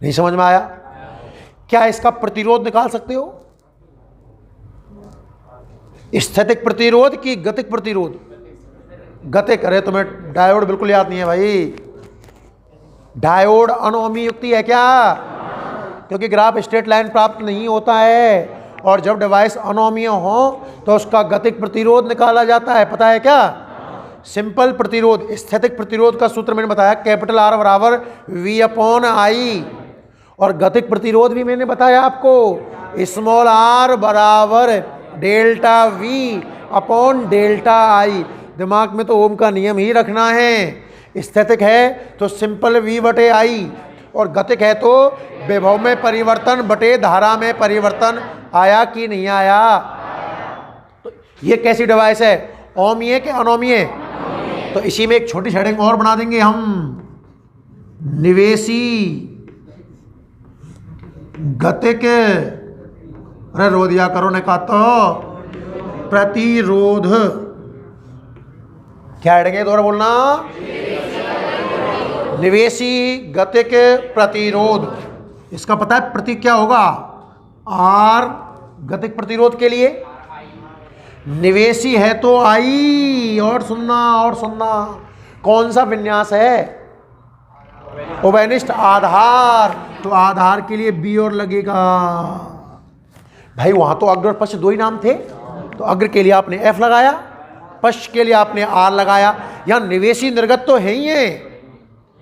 S1: नहीं समझ में आया? क्या इसका प्रतिरोध निकाल सकते हो? स्थैतिक प्रतिरोध की गतिक प्रतिरोध? गतिक। अरे तुम्हें डायोड बिल्कुल याद नहीं है भाई। डायोड अणुअमी युक्ति है क्या? क्योंकि ग्राफ स्ट्रेट लाइन प्राप्त नहीं होता है, और जब डिवाइस अनोमीय हो तो उसका गतिक प्रतिरोध निकाला जाता है। पता है क्या? सिंपल प्रतिरोध, स्थैतिक प्रतिरोध का सूत्र मैंने बताया, कैपिटल R बराबर V/I, और गतिक प्रतिरोध भी मैंने बताया आपको, स्मॉल r बराबर डेल्टा V/ΔI। दिमाग में तो ओम का नियम ही रखना है। स्थैतिक है तो सिंपल V/I, और गतिक है तो विभव में परिवर्तन बटे धारा में परिवर्तन। आया कि नहीं आया? तो ये कैसी डिवाइस है? ओमीय के अनोमीय? तो इसी में एक छोटी हेडिंग और बना देंगे हम, निवेशी गतिक, अरे रो दिया करो ने कहा तो, प्रतिरोध। क्या हेडिंग है? दोबारा बोलना, निवेशी गतिक प्रतिरोध। इसका पता है प्रतीक क्या होगा? R गतिक प्रतिरोध के लिए, निवेशी है तो I, और सुनना कौन सा विन्यास है? उभयनिष्ठ आधार, तो आधार के लिए B और लगेगा। भाई वहां तो अग्र और पश्च दो ही नाम थे, तो अग्र के लिए आपने F लगाया, पश्च के लिए आपने R लगाया। यहां निवेशी निर्गत तो है ही है,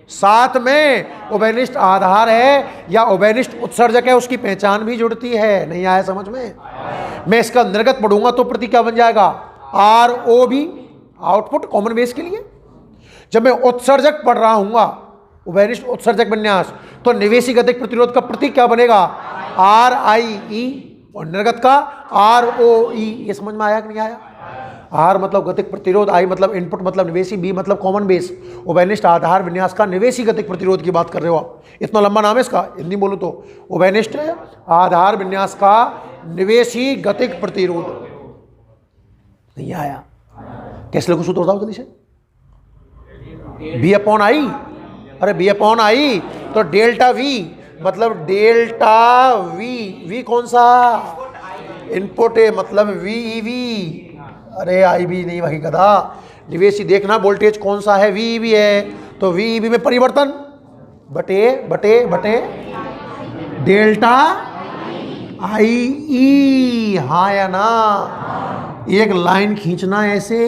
S1: साथ में उभयनिष्ठ आधार है या उभयनिष्ठ उत्सर्जक है, उसकी पहचान भी जुड़ती है। नहीं आया समझ में? मैं इसका निर्गत पढ़ूंगा तो प्रतीक क्या बन जाएगा? ROB, आउटपुट कॉमन बेस के लिए। जब मैं उत्सर्जक पढ़ रहा हूंगा, उभयनिष्ठ उत्सर्जक विन्यास, तो निवेशी गतिक प्रतिरोध का प्रतीक क्या बनेगा? RIE, और निर्गत का ROE। ये समझ में आया कि नहीं आया? R मतलब गतिक प्रतिरोध, I मतलब इनपुट मतलब निवेशी, B मतलब कॉमन बेस। उभयनिष्ठ आधार विन्यास का निवेशी गतिक प्रतिरोध की बात कर रहे हो आप। इतना लंबा नाम है इसका, हिंदी बोलो तो उभयनिष्ठ आधार विन्यास का निवेशी गतिक प्रतिरोध। नहीं आया? कैसे लिखो सूत्र बताओ जल्दी से? B/I, अरे B/I तो डेल्टा V मतलब डेल्टा V कौन सा? इनपुट है, मतलब VEV। अरे IB नहीं भाई गधा, निवेशी देखना वोल्टेज कौन सा है? VEB है, तो VEB में परिवर्तन बटे डेल्टा IE। हाँ या ना? एक लाइन खींचना ऐसे,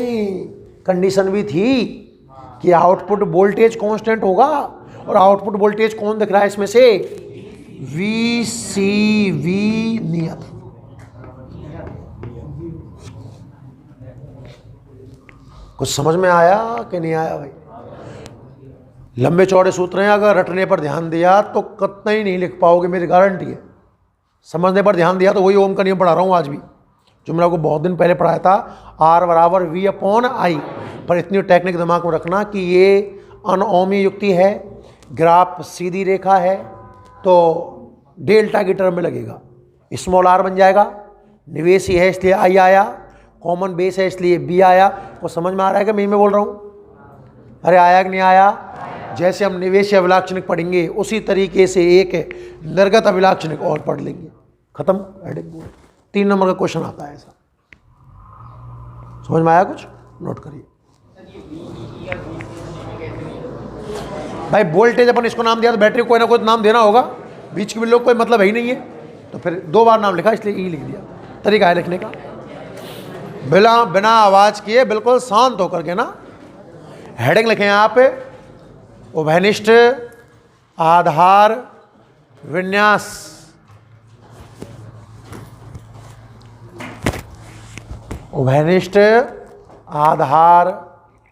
S1: कंडीशन भी थी कि आउटपुट वोल्टेज कांस्टेंट होगा, और आउटपुट वोल्टेज कौन दिख रहा है इसमें से? VCV नियत। कुछ समझ में आया कि नहीं आया भाई? लंबे चौड़े सूत्र हैं, अगर रटने पर ध्यान दिया तो कतई नहीं लिख पाओगे, मेरी गारंटी है। समझने पर ध्यान दिया तो वही ओम का नियम पढ़ा रहा हूँ आज भी, जो मैंने आपको बहुत दिन पहले पढ़ाया था, R बराबर V/I। पर इतनी टेक्निक दिमाग में रखना कि ये अनओमी युक्ति है, ग्राफ सीधी रेखा है, तो डेल्टा की टर्म में लगेगा, स्मॉल r बन जाएगा। निवेशी है इसलिए I आया, कॉमन बेस है इसलिए B आया। वो समझ में आ रहा है कि मैं बोल रहा हूँ? अरे आया कि नहीं आया? जैसे हम निवेशी अभिलाक्षणिक पढ़ेंगे उसी तरीके से एक निर्गत अभिलाक्षणिक और पढ़ लेंगे। खत्म? 3 नंबर का क्वेश्चन आता है ऐसा। समझ में आया कुछ? नोट करिए भाई। वोल्टेज अपन इसको नाम दिया तो बैटरी को कोई ना कोई नाम देना होगा, बीच के भी लोग कोई मतलब है ही नहीं है, तो फिर 2 बार नाम लिखा इसलिए ई लिख दिया। तरीका है लिखने का, बिना आवाज किए बिल्कुल शांत होकर के ना। हेडिंग लिखें आप, उभयनिष्ठ आधार विन्यास, उभयनिष्ठ आधार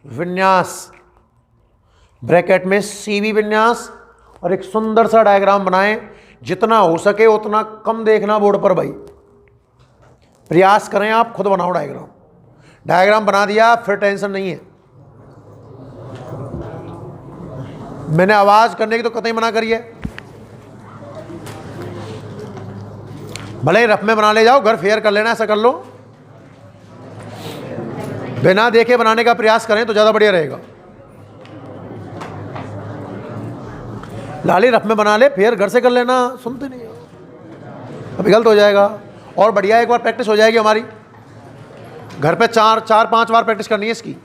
S1: विन्यास, ब्रैकेट में CV विन्यास, और एक सुंदर सा डायग्राम बनाएं। जितना हो सके उतना कम देखना बोर्ड पर भाई, प्रयास करें आप खुद बनाओ डायग्राम। डायग्राम बना दिया फिर टेंशन नहीं है। मैंने आवाज करने की तो कतई मना करी है, भले ही रफ में बना ले जाओ, घर फेयर कर लेना, ऐसा कर लो। बिना देखे बनाने का प्रयास करें तो ज़्यादा बढ़िया रहेगा। लाली रफ में बना ले, फिर घर से कर लेना, सुनते नहीं हो, अभी गलत हो जाएगा। और बढ़िया एक बार प्रैक्टिस हो जाएगी हमारी, घर पे 4-5 बार प्रैक्टिस करनी है इसकी।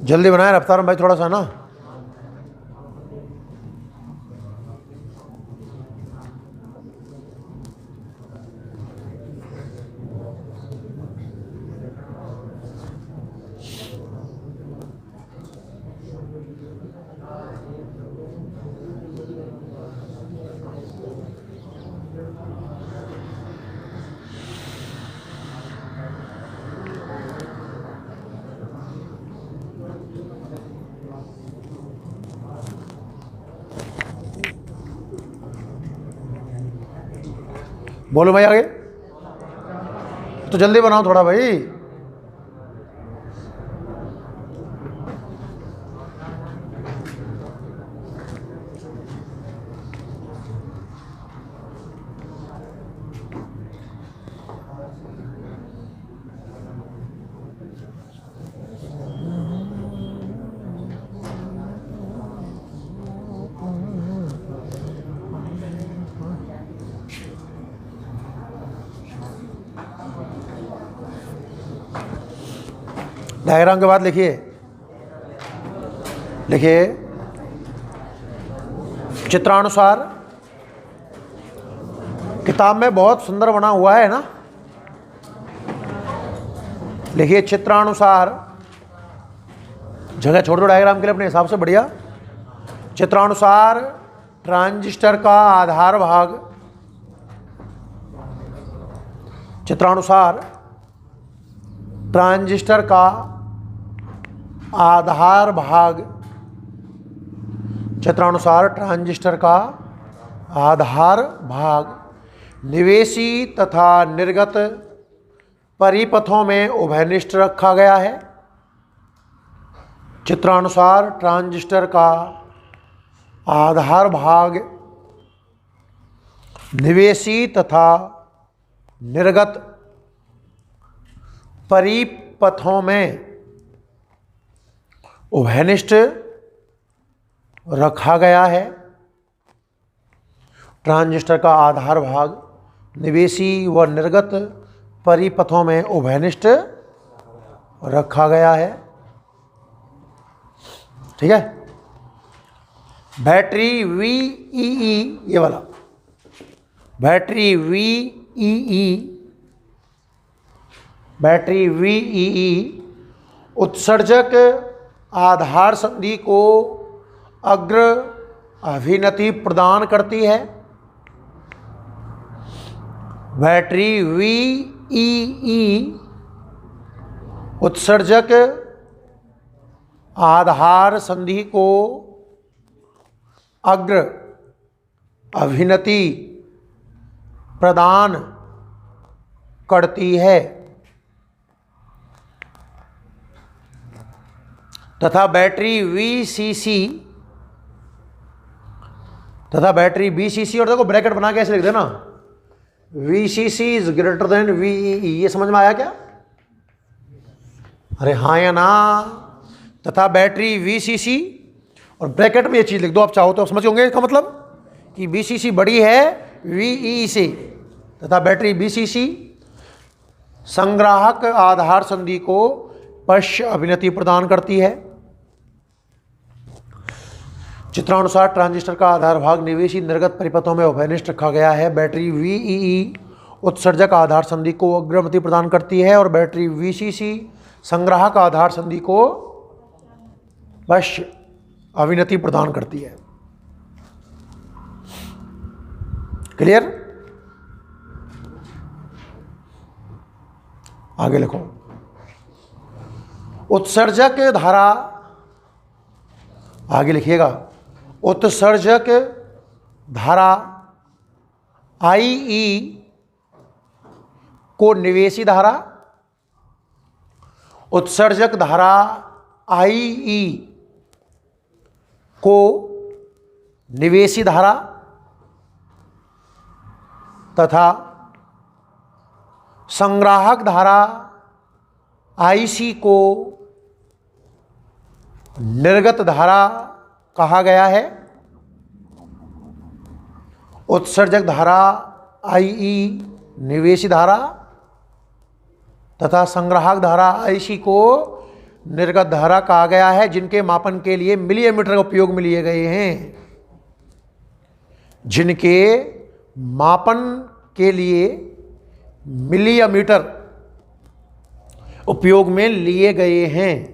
S1: जल्दी बनाए रफ्तार में भाई थोड़ा सा ना। बोलो भाई आगे, तो जल्दी बनाओ थोड़ा भाई। डायग्राम के बाद लिखिए, लिखिए चित्रानुसार। किताब में बहुत सुंदर बना हुआ है ना। लिखिए चित्रानुसार, जगह छोड़ दो डायग्राम के लिए अपने हिसाब से, बढ़िया। चित्रानुसार ट्रांजिस्टर का आधार भाग, चित्रानुसार ट्रांजिस्टर का आधार भाग, चित्रानुसार ट्रांजिस्टर का आधार भाग निवेशी तथा निर्गत परिपथों में उभयनिष्ठ रखा गया है। चित्रानुसार ट्रांजिस्टर का आधार भाग निवेशी तथा निर्गत परिपथों में उभयनिष्ठ रखा गया है। ट्रांजिस्टर का आधार भाग निवेशी व निर्गत परिपथों में उभयनिष्ठ रखा गया है। ठीक है। बैटरी VEE, ये वाला बैटरी VEE, बैटरी VEE उत्सर्जक आधार संधि को अग्र अभिनति प्रदान करती है। बैटरी VEE उत्सर्जक आधार संधि को अग्र अभिनति प्रदान करती है तथा बैटरी VCC, और देखो ब्रैकेट बना के ऐसे लिख देना, VCC is greater than VEE। ये समझ में आया क्या? अरे हाँ या ना। तथा बैटरी VCC, और ब्रैकेट में ये चीज़ लिख दो, आप चाहो तो आप समझ होंगे इसका मतलब कि VCC बड़ी है VEE से, तथा बैटरी VCC संग्राहक आधार संधि को पश्च अभिनति प्रदान करती है। चित्रानुसार ट्रांजिस्टर का आधार भाग निवेशी निर्गत परिपथों में उभयनिष्ठ रखा गया है। बैटरी VEE उत्सर्जक आधार संधि को अग्रमति प्रदान करती है और बैटरी VCC संग्राहक आधार संधि को पश्च अभिनति प्रदान करती है। क्लियर? आगे लिखो। उत्सर्जक धारा, आगे लिखिएगा, उत्सर्जक धारा IE को निवेशी धारा, उत्सर्जक धारा IE को निवेशी धारा तथा संग्राहक धारा IC को निर्गत धारा कहा गया है। उत्सर्जक धारा IE निवेशी धारा तथा संग्राहक धारा IC को निर्गत धारा कहा गया है जिनके मापन के लिए मिलीमीटर उपयोग में लिए गए हैं। जिनके मापन के लिए मिलीमीटर उपयोग में लिए गए हैं।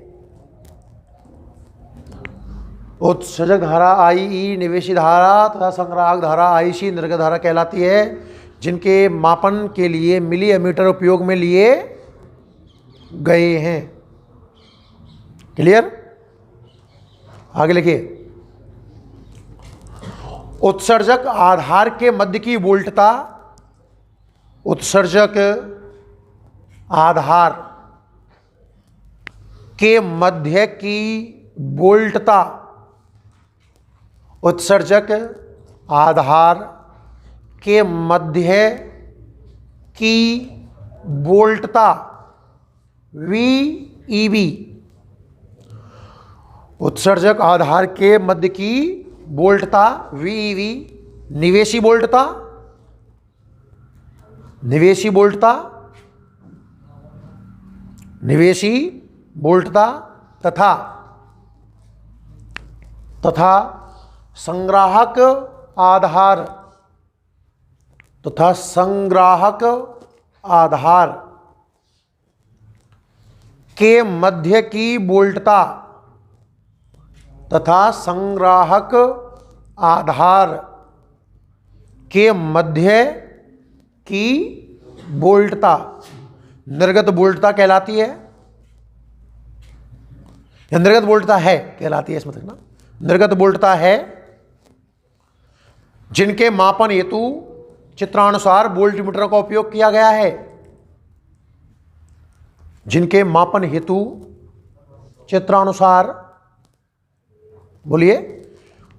S1: उत्सर्जक धारा आई ई निवेशी धारा तथा संग्राहक धारा आई सी निर्गत धारा कहलाती है, जिनके मापन के लिए मिलीमीटर उपयोग में लिए गए हैं। क्लियर? आगे लिखिए। उत्सर्जक आधार के मध्य की वोल्टता, उत्सर्जक आधार के मध्य की वोल्टता, उत्सर्जक आधार के मध्य की वोल्टता VEB, उत्सर्जक आधार के मध्य की वोल्टता VEB, निवेशी वोल्टता, निवेशी वोल्टता, निवेशी वोल्टता तथा संग्राहक आधार तथा संग्राहक आधार के मध्य की वोल्टता तथा संग्राहक आधार के मध्य की वोल्टता निर्गत वोल्टता कहलाती है, या निर्गत वोल्टता है कहलाती है। इसमें देखना, निर्गत वोल्टता है जिनके मापन हेतु चित्रानुसार वोल्टमीटर का उपयोग किया गया है। जिनके मापन हेतु चित्रानुसार, बोलिए,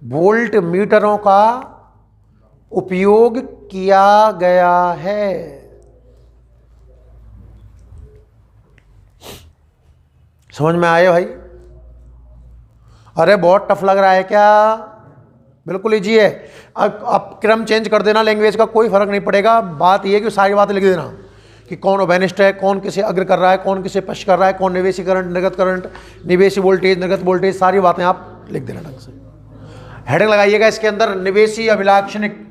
S1: वोल्ट मीटरों का उपयोग किया गया है। समझ में आए भाई? अरे बहुत टफ लग रहा है क्या? बिल्कुल इजी है। अब क्रम चेंज कर देना, लैंग्वेज का कोई फर्क नहीं पड़ेगा। बात यह है कि सारी बातें लिख देना कि कौन ओबेनिस्ट है, कौन किसे अग्र कर रहा है, कौन किसे पश्च कर रहा है, कौन निवेशी करंट, निर्गत करंट, निवेशी वोल्टेज, निर्गत वोल्टेज, सारी बातें आप लिख देना ढंग से। हेडिंग लगाइएगा इसके अंदर, निवेशी अभिलाक्षणिक।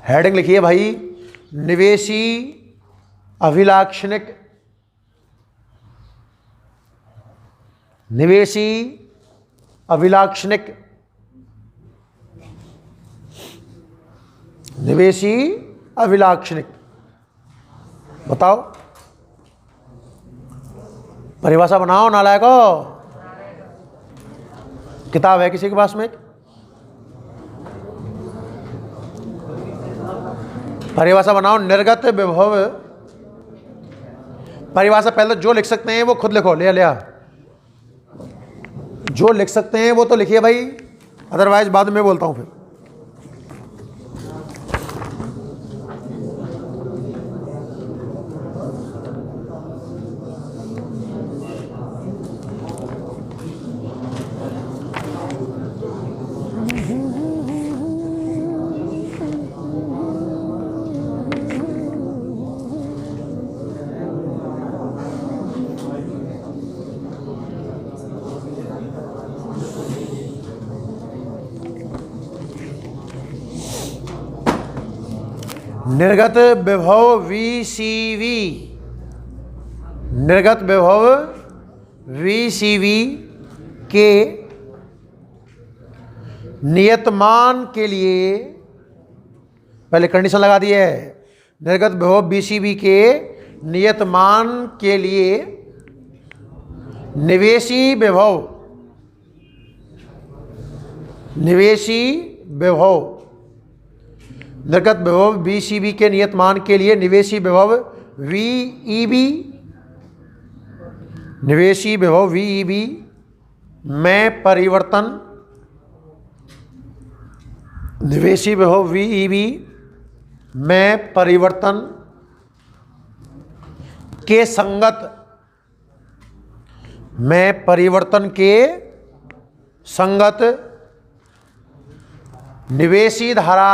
S1: हेडिंग लिखिए भाई, निवेशी अभिलाक्षणिक, निवेशी अभिलाक्षणिक, निवेशी अभिलाक्षणिक। बताओ, परिभाषा बनाओ नालायको। किताब है किसी के पास में? परिभाषा बनाओ, निर्गत विभव। परिभाषा पहले जो लिख सकते हैं वो खुद लिखो, लिया जो लिख सकते हैं वो तो लिखिए भाई, अदरवाइज बाद में बोलता हूं फिर। निर्गत विभव VCV, निर्गत विभव VCV के नियतमान के लिए, पहले कंडीशन लगा दी है, निर्गत विभव VCV के नियतमान के लिए निवेशी विभव, निवेशी विभव, निर्गत विभव VCV के नियतमान के लिए निवेशी विभव VEB, निवेशी विभव VEB में परिवर्तन, निवेशी विभव VEB में परिवर्तन के संगत, में परिवर्तन के संगत निवेशी धारा,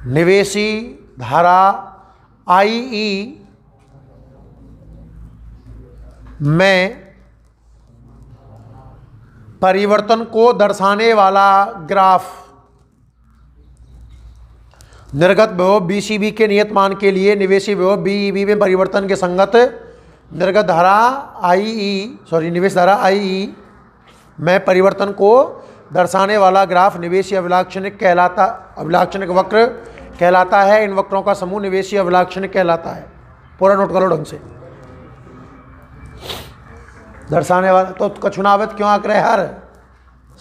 S1: निवेशी धारा IE में परिवर्तन को दर्शाने वाला ग्राफ निर्गत विभव बीसीबी के नियत मान के लिए निवेशी विभव बीईबी में परिवर्तन के संगत निर्गत धारा निवेश धारा आईई में परिवर्तन को दर्शाने वाला ग्राफ निवेशी अभिलाक्षणिक वक्र कहलाता है। इन वक्रों का समूह निवेशी अभिलाक्षणिक कहलाता है। पूरा नोट करो ढंग से। दर्शाने वाला तो कछुनावत क्यों आकर यार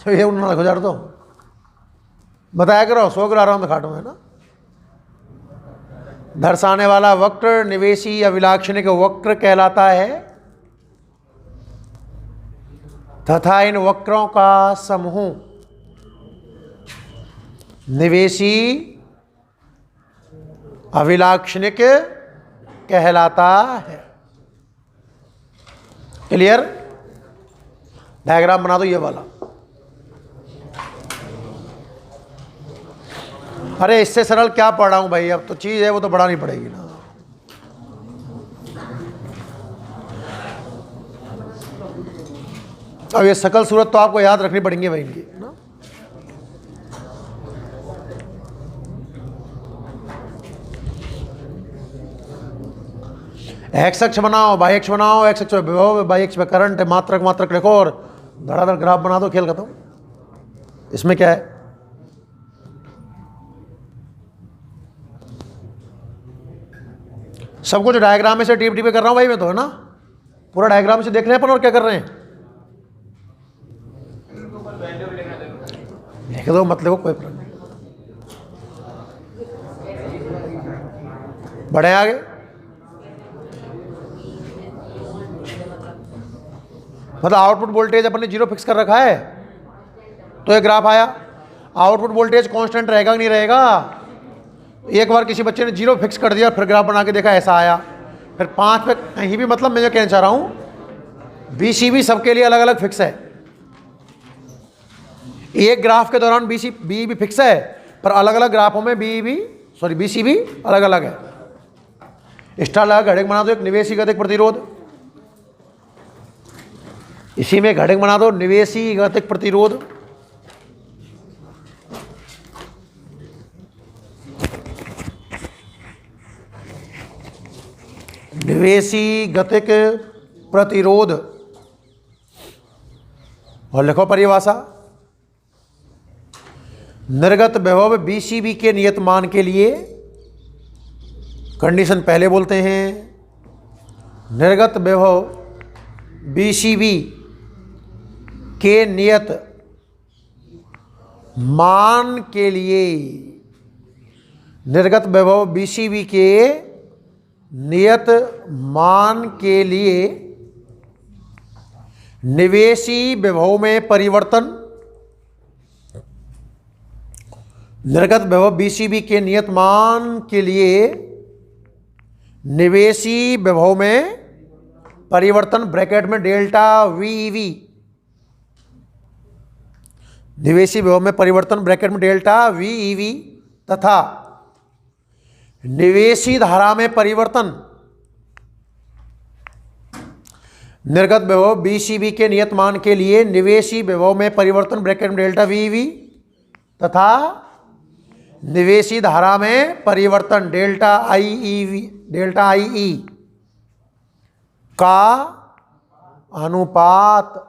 S1: ये 19,000 तो बताया करो 100 ग्राम आराम खाटो है ना। दर्शाने वाला वक्र निवेशी अभिलाक्षणिक वक्र कहलाता है तथा इन वक्रों का समूह निवेशी अभिलाक्षणिक कहलाता है। क्लियर? डायग्राम बना दो ये वाला। अरे इससे सरल क्या पढ़ा हूं भाई, अब तो चीज़ है वो तो बढ़ानी पड़ेगी ना। अब ये सकल सूरत तो आपको याद रखनी पड़ेंगी भाई इनकी ना। एक्स अक्ष बनाओ, वाई अक्ष बनाओ, एक्स अक्ष पे विभव, वाई अक्ष पे करंट है, मात्रक मात्रक लिखो और धड़ाधड़ ग्राफ बना दो, खेल खत्म। इसमें क्या है? सब कुछ डायग्राम में से टीप टीप कर रहा हूं भाई मैं तो, है ना। पूरा डायग्राम से देख रहे हैं अपन और क्या कर रहे हैं। लिख दो मतलब कोई प्रॉब्लम नहीं। बढ़े आगे। मतलब आउटपुट वोल्टेज अपन ने 0 फिक्स कर रखा है तो ये ग्राफ आया। आउटपुट वोल्टेज कांस्टेंट रहेगा कि नहीं रहेगा? एक बार किसी बच्चे ने 0 फिक्स कर दिया फिर ग्राफ बना के देखा ऐसा आया। फिर 5 पे कहीं भी, मतलब मैं जो कहना चाह रहा हूं बीसीबी सबके लिए अलग अलग फिक्स है। एक ग्राफ के दौरान बी भी फिक्स है पर अलग अलग ग्राफों में बीसीबी अलग अलग है। स्टार लगा घड़िक बना दो एक निवेशी गतिक प्रतिरोध, इसी में घड़िक बना दो निवेशी गतिक प्रतिरोध। निवेशी गतिक प्रतिरोध और लिखो परिभाषा। निर्गत विभव बीसीबी के नियत मान के लिए कंडीशन पहले बोलते हैं। निर्गत विभव बीसीबी के नियत मान के लिए, निर्गत विभव बीसीबी के नियत मान के लिए निवेशी विभव में परिवर्तन, निर्गत विभव बीसीबी के नियत मान के लिए निवेशी विभव में परिवर्तन ब्रैकेट में डेल्टा वीवी, निवेशी विभव में परिवर्तन ब्रैकेट में डेल्टा वीवी तथा निवेशी धारा में परिवर्तन निर्गत विभव बीसीबी के नियत मान के लिए निवेशी विभव में परिवर्तन ब्रैकेट में डेल्टा वीवी तथा निवेशी धारा में परिवर्तन डेल्टा आईई का अनुपात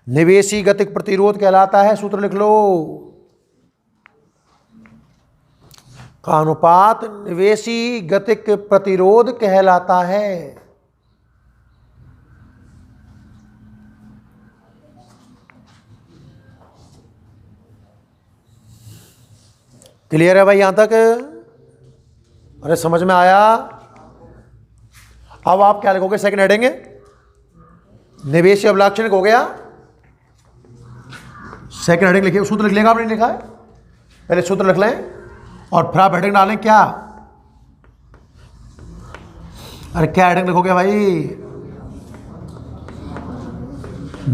S1: निवेशी गतिक प्रतिरोध कहलाता है। सूत्र लिख लो। का अनुपात निवेशी गतिक प्रतिरोध कहलाता है। क्लियर है भाई यहां तक? अरे समझ में आया? अब आप क्या लिखोगे? सेकंड हेडिंग निवेशी अभिलाक्षणिक हो गया। सेकंड हेडिंग लिखिए। सूत्र लिख लेगा आपने? लिखा है? पहले सूत्र लिख लें और फिर आप हेडिंग डालें। क्या? अरे क्या हेडिंग लिखोगे भाई?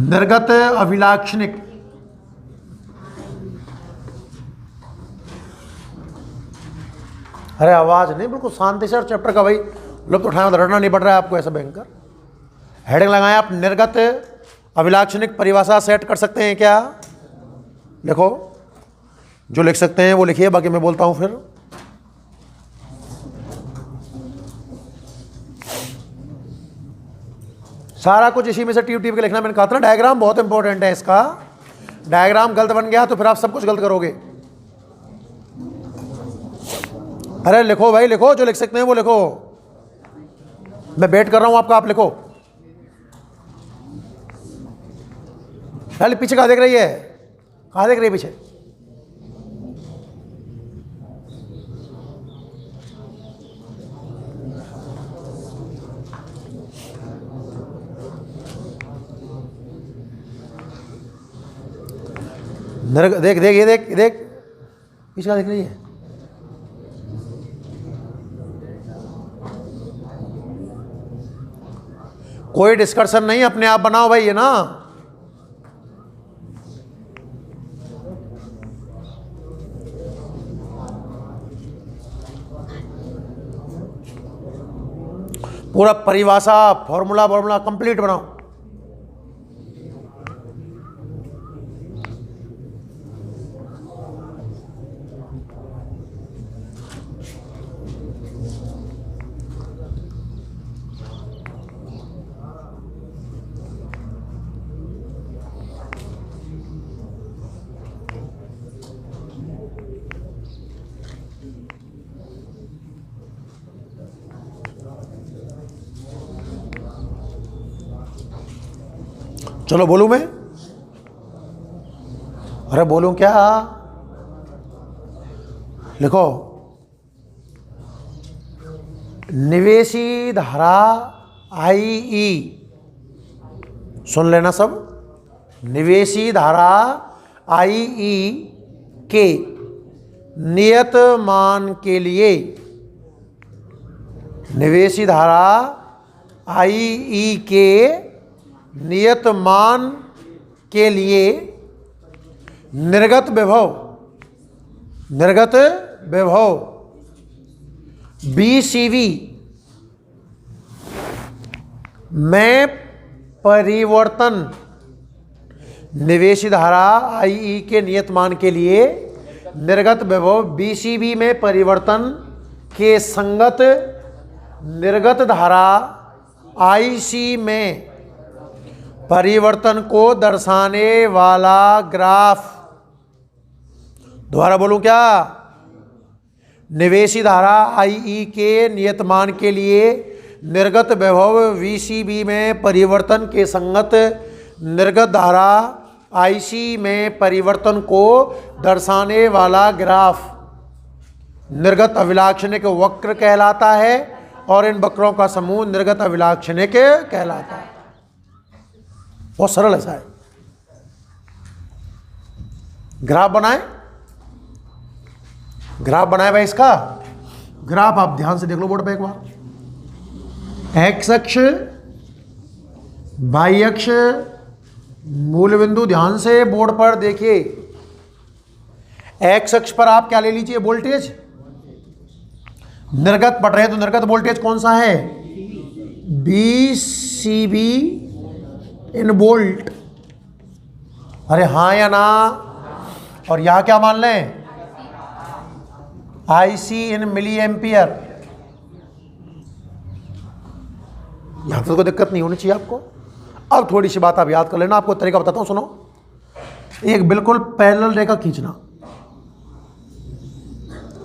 S1: निर्गत अभिलाक्षणिक अरे आवाज नहीं, बिल्कुल शांति से। और चैप्टर का भाई लुत्फ उठाने में रटना नहीं पड़ रहा है आपको ऐसा भयंकर। हेडिंग लगाएं आप, निर्गत अभिलाक्षणिक परिभाषा सेट कर सकते हैं क्या? लिखो, जो लिख सकते हैं वो लिखिए, बाकी मैं बोलता हूं फिर। सारा कुछ इसी में से टीप टीप के लिखना। मैंने कहा था ना डायग्राम बहुत इंपॉर्टेंट है इसका। डायग्राम गलत बन गया तो फिर आप सब कुछ गलत करोगे। अरे लिखो भाई, लिखो, जो लिख सकते हैं वो लिखो। मैं वेट कर रहा हूं आपका, आप लिखो। पहले पीछे कहाँ देख रही है? कहाँ देख रही है पीछे? देख देख, ये देख, देख पीछे कहाँ देख रही है? कोई डिस्कशन नहीं, अपने आप बनाओ भाई ये ना। पूरा परिभाषा फॉर्मूला कंप्लीट बनाओ। चलो बोलूं मैं? अरे बोलूं क्या? लिखो, निवेशी धारा IE, सुन लेना सब। निवेशी धारा IE के नियत मान के लिए, निवेशी धारा IE के नियत मान के लिए निर्गत विभव BCV में परिवर्तन, निवेशी धारा IE के नियत मान के लिए निर्गत विभव BCV में परिवर्तन के संगत निर्गत धारा IC में परिवर्तन को दर्शाने वाला ग्राफ। दोबारा बोलूं क्या? निवेशी धारा IE के नियत मान के लिए निर्गत विभव VCB में परिवर्तन के संगत निर्गत धारा IC में परिवर्तन को दर्शाने वाला ग्राफ निर्गत अभिलाक्षणिक वक्र कहलाता है, और इन वक्रों का समूह निर्गत अभिलाक्षणिक कहलाता है। बहुत सरल ऐसा है। ग्राफ बनाए, ग्राफ बनाए भाई। इसका ग्राफ आप ध्यान से देख लो बोर्ड पे एक बार। एक्स अक्ष, वाई अक्ष, मूल बिंदु ध्यान से बोर्ड पर देखिए। एक्स अक्ष पर आप क्या ले लीजिए? वोल्टेज। निर्गत पढ़ रहे हैं तो निर्गत वोल्टेज कौन सा है? BCB इन वोल्ट। अरे हाँ या ना? और यहां क्या मान लें? IC इन मिली एम्पियर। यहां तो कोई दिक्कत नहीं होनी चाहिए आपको। अब थोड़ी सी बात आप याद कर लेना, आपको तरीका बताता हूं, सुनो। एक बिल्कुल पैरेलल रेखा खींचना,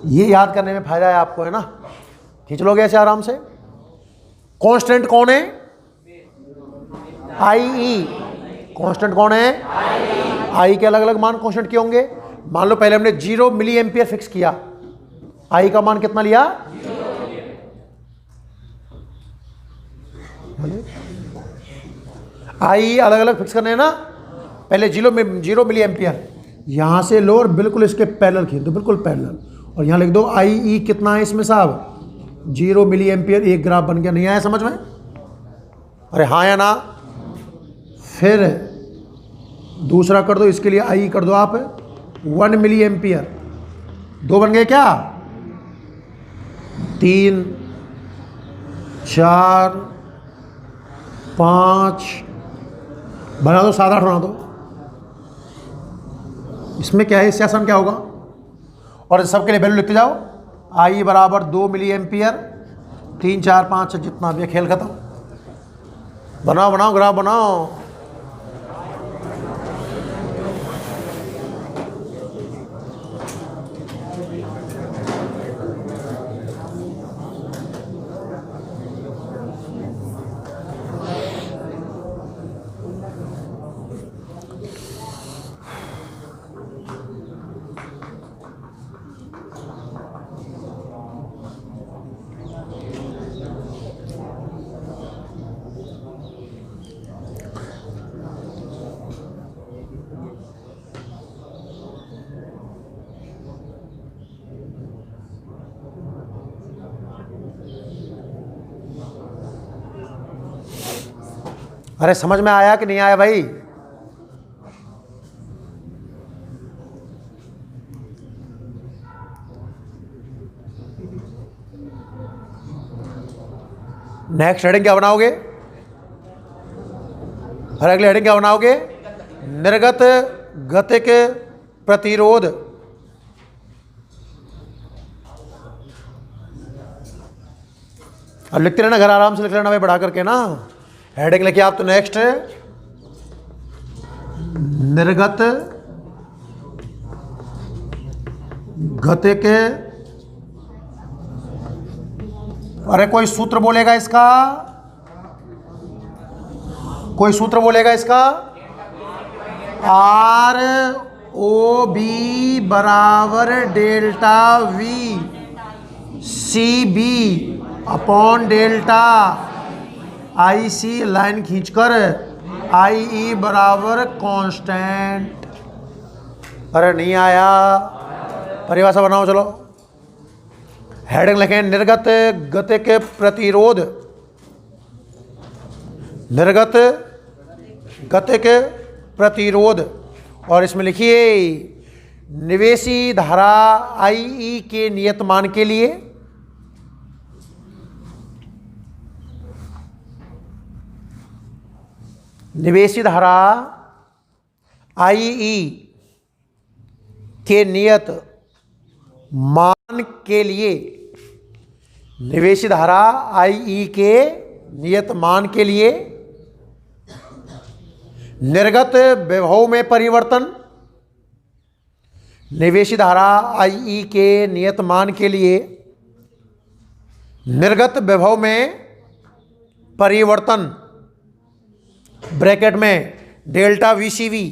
S1: ये याद करने में फायदा है आपको, है ना? खींच लोगे ऐसे आराम से। कांस्टेंट कौन है? IE। कांस्टेंट कौन है? I के अलग अलग मान कांस्टेंट के होंगे। मान लो पहले हमने 0 मिली एम्पियर फिक्स किया, I का मान कितना लिया? I अलग अलग फिक्स करने हैं ना। पहले 0 मिली एम्पियर, यहां से लो और बिल्कुल इसके पैरेलल खींच दो, बिल्कुल पैरेलल, और यहां लिख दो IE कितना है इसमें साहब? 0 मिली एम्पियर। एक ग्राफ बन गया। नहीं आया समझ में? अरे हाँ या ना? फिर दूसरा कर दो, इसके लिए I कर दो आप 1 मिली एम्पियर। 2 बन गए क्या? 3, 4, 5 बना दो, 7 8 बना दो। इसमें क्या है, इससे आसान क्या होगा, और सबके लिए वैल्यू लिखते जाओ। आई बराबर 2 मिली एम्पियर, 3 4 5 जितना भी है, खेल खत्म। बनाओ बनाओ ग्राफ बनाओ। अरे समझ में आया कि नहीं आया भाई? नेक्स्ट हेडिंग क्या बनाओगे? और अगले हेडिंग क्या बनाओगे? निर्गत गतिक प्रतिरोध। अब लिखते रहना, घर आराम से लिख लेना भाई, बढ़ा करके ना। हेडिंग लिखिए आप तो नेक्स्ट निर्गत गतिक। अरे कोई सूत्र बोलेगा इसका, कोई सूत्र बोलेगा इसका। आर ओ बी बराबर delta V C B upon delta I C, line खींचकर आई ई बराबर कांस्टेंट। अरे नहीं आया, परिभाषा बनाओ चलो। हेडिंग लिखें निर्गत गतिक प्रतिरोध। निर्गत गतिक प्रतिरोध, और इसमें लिखिए निवेशी धारा आई ई के नियत मान के लिए निवेशी धारा आई ई के नियत मान के लिए, निवेशी धारा आई ई के नियत मान के लिए निर्गत विभव में परिवर्तन। निवेशी धारा आई ई के नियत मान के लिए निर्गत विभव में परिवर्तन, ब्रैकेट में डेल्टा वीसीवी,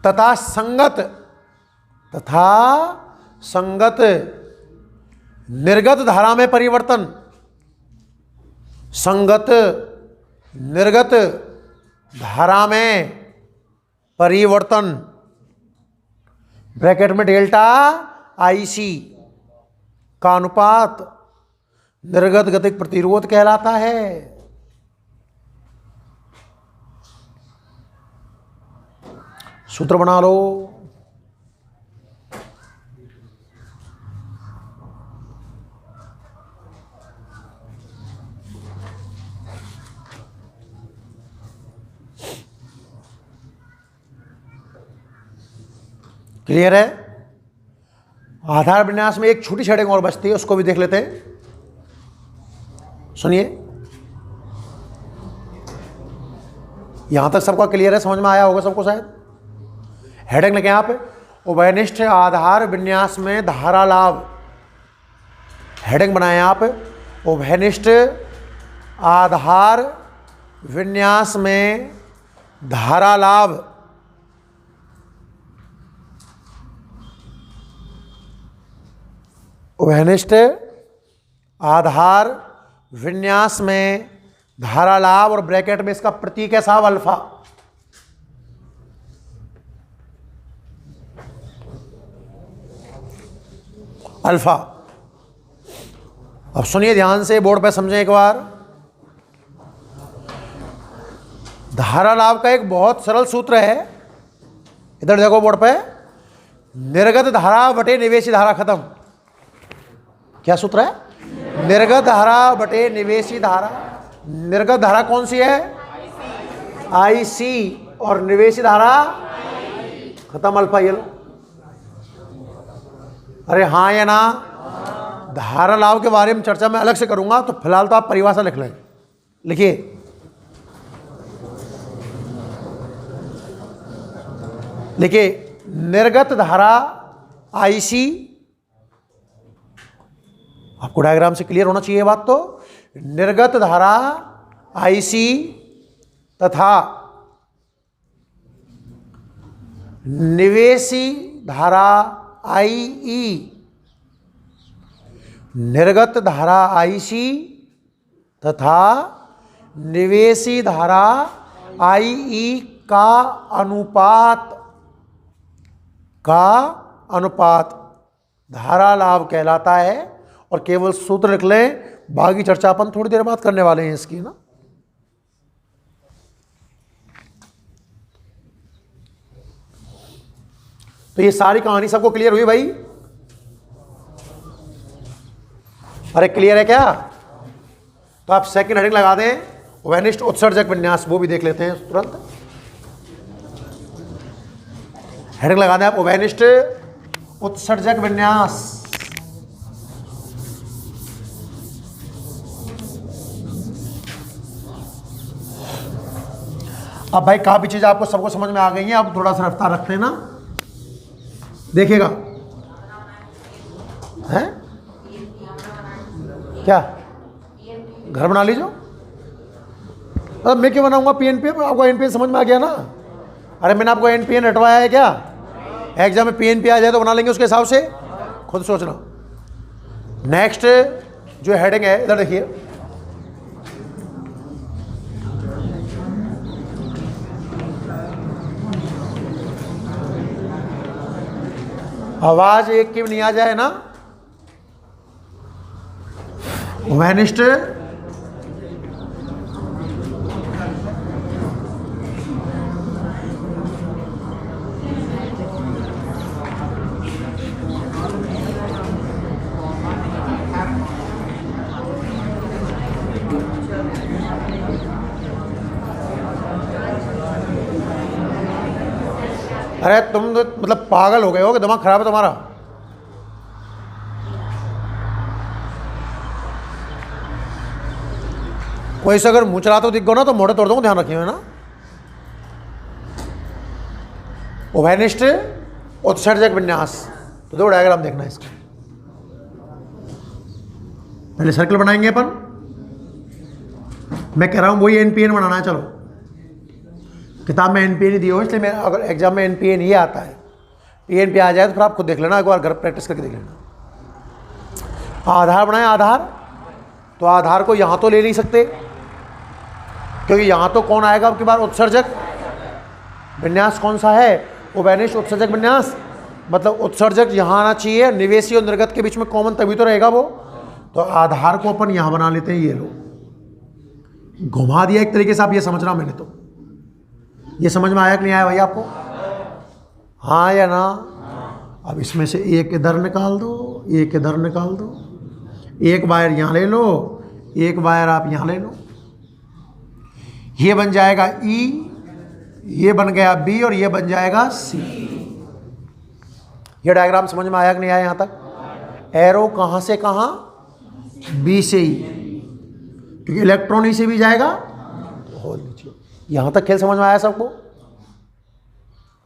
S1: तथा संगत निर्गत धारा में परिवर्तन। संगत निर्गत धारा में परिवर्तन, ब्रैकेट में डेल्टा आईसी का अनुपात निर्गत गतिक प्रतिरोध कहलाता है। सूत्र बना लो। क्लियर है? आधार विन्यास में एक छोटी हेडिंग और बचती है, उसको भी देख लेते हैं। सुनिए, यहां तक सबका क्लियर है, समझ में आया होगा सबको शायद। हेडिंग लिखें आप उभयनिष्ठ आधार विन्यास में धारा लाभ। हेडिंग बनाएं आप उभयनिष्ठ आधार विन्यास में धारा लाभ। उभयनिष्ठ आधार विन्यास में धारा लाभ, और ब्रैकेट में इसका प्रतीक है साहब अल्फा। अल्फा। अब सुनिए ध्यान से, बोर्ड पे समझें एक बार। धारा लाभ का एक बहुत सरल सूत्र है, इधर देखो बोर्ड पे, निर्गत धारा बटे निवेशी धारा। खत्म। क्या सूत्र है? निर्गत धारा बटे निवेशी धारा। निर्गत धारा कौन सी है? IC। और निवेशी धारा खत्म, अल्फा। ये लो। अरे हाँ या ना? धारा लाभ के बारे में चर्चा मैं अलग से करूंगा, तो फिलहाल तो आप परिभाषा लिख लें। लिखिए, निर्गत धारा IC। आपको डायग्राम से क्लियर होना चाहिए बात। तो निर्गत धारा IC तथा निवेशी धारा IE। निर्गत धारा IC तथा निवेशी धारा IE का अनुपात धारा लाभ कहलाता है। और केवल सूत्र लिख लें, बाकी चर्चा अपन थोड़ी देर बाद करने वाले हैं इसकी ना। तो ये सारी कहानी सबको क्लियर हुई भाई? अरे क्लियर है क्या? तो आप सेकंड हेडिंग लगा दें, ओवेनिस्ट उत्सर्जक विन्यास, वो भी देख लेते हैं तुरंत। हेडिंग लगा दें आप, ओवेनिस्ट उत्सर्जक विन्यास। अब भाई काफी चीज आपको सबको समझ में आ गई है। अब थोड़ा सा रफ्तार रखते हैं ना, देखिएगा है क्या? घर बना लीजिए। अब मैं क्यों बनाऊंगा PNP? आपको NPN समझ में आ गया ना? अरे मैंने आपको NPN हटवाया है क्या? एग्जाम में PNP आ जाए तो बना लेंगे उसके हिसाब से, खुद सोचना। नेक्स्ट जो हेडिंग है, इधर देखिए, आवाज एक की भी नहीं आ जाए ना। ओवेनिस्ट अरे तुम तो मतलब पागल हो गए हो कि दिमाग खराब है तुम्हारा? कोई से अगर मुँह चलाते हो दिख गो ना तो मोड़े तोड़ दूंगा, ध्यान रखिए ना। ओवेनिस्ट उत्सर्जक विन्यास, तो दो डायग्राम देखना है इसका। पहले सर्कल बनाएंगे अपन। मैं कह रहा हूं वही NPN बनाना है। चलो, किताब में NPN ही दिया हो, इसलिए मैं अगर एग्जाम में NPN ही आता है, PNP आ जाए तो फिर आप खुद देख लेना, एक बार घर प्रैक्टिस करके देख लेना। आधार बनाए, आधार। तो आधार को यहाँ तो ले नहीं सकते, क्योंकि यहाँ तो कौन आएगा आपके बाद? उत्सर्जक विन्यास कौन सा है? ओवेनिस्ट उत्सर्जक विन्यास। मतलब उत्सर्जक यहाँ आना चाहिए, निवेशी और निर्गत के बीच में कॉमन तभी तो रहेगा वो। तो आधार को अपन यहाँ बना लेते हैं। ये लो, घुमा दिया एक तरीके से। आप ये समझना, मैंने तो ये समझ में आया कि नहीं आया भाई आपको? हाँ या ना? अब इसमें से एक इधर निकाल दो, एक इधर निकाल दो, एक वायर यहाँ ले लो, एक वायर आप यहाँ ले लो। ये बन जाएगा E, ये बन गया B और ये बन जाएगा C। ये डायग्राम समझ में आया कि नहीं आया यहाँ तक? एरो कहाँ से कहाँ? B से E, क्योंकि इलेक्ट्रॉन ही से भी जाएगा। होल नीचे। यहाँ तक खेल समझ में आया सबको?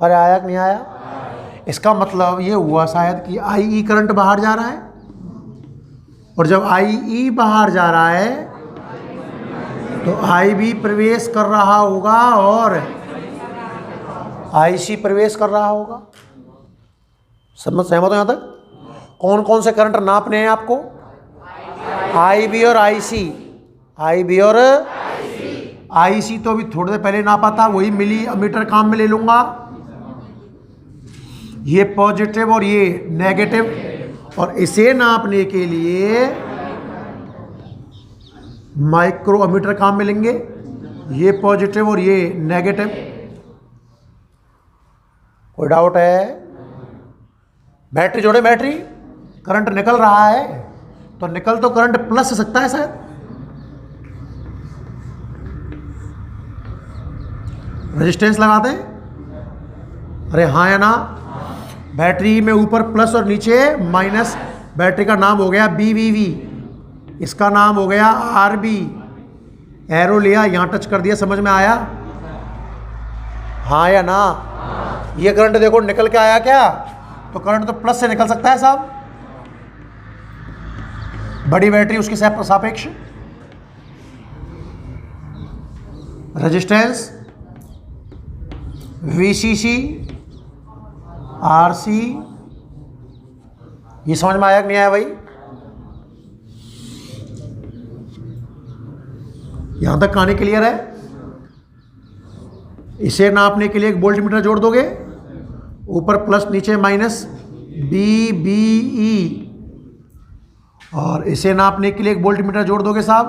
S1: अरे आया कि नहीं आया? इसका मतलब ये हुआ शायद कि IE करंट बाहर जा रहा है, और जब IE बाहर जा रहा है तो IB प्रवेश कर रहा होगा और IC प्रवेश कर रहा होगा। समझ सहमत हो यहाँ तक? कौन कौन से करंट नापने हैं आपको? IB और IC। IB और IC तो अभी थोड़ी देर पहले नापा था, वही मिली मीटर काम में ले लूंगा। ये पॉजिटिव और ये नेगेटिव, और इसे नापने के लिए माइक्रोमीटर काम में लेंगे। ये पॉजिटिव और ये नेगेटिव। कोई डाउट है? बैटरी जोड़े, बैटरी करंट निकल रहा है तो निकल तो करंट प्लस से सकता है शायद। रेजिस्टेंस लगाते हैं? अरे हाँ या ना? बैटरी में ऊपर प्लस और नीचे माइनस, बैटरी का नाम हो गया BBV, इसका नाम हो गया RB। एरो लिया, यहाँ टच कर दिया, समझ में आया? हाँ या ना? ये करंट देखो निकल के आया क्या? तो करंट तो प्लस से निकल सकता है साहब, बड़ी बैटरी उसके सापेक्ष। रेजिस्टेंस VCC RC, ये समझ में आया कि नहीं आया भाई? यहां तक कहानी क्लियर है? इसे नापने के लिए एक वोल्ट मीटर जोड़ दोगे, ऊपर प्लस नीचे माइनस BBE, और इसे नापने के लिए एक वोल्ट मीटर जोड़ दोगे साहब,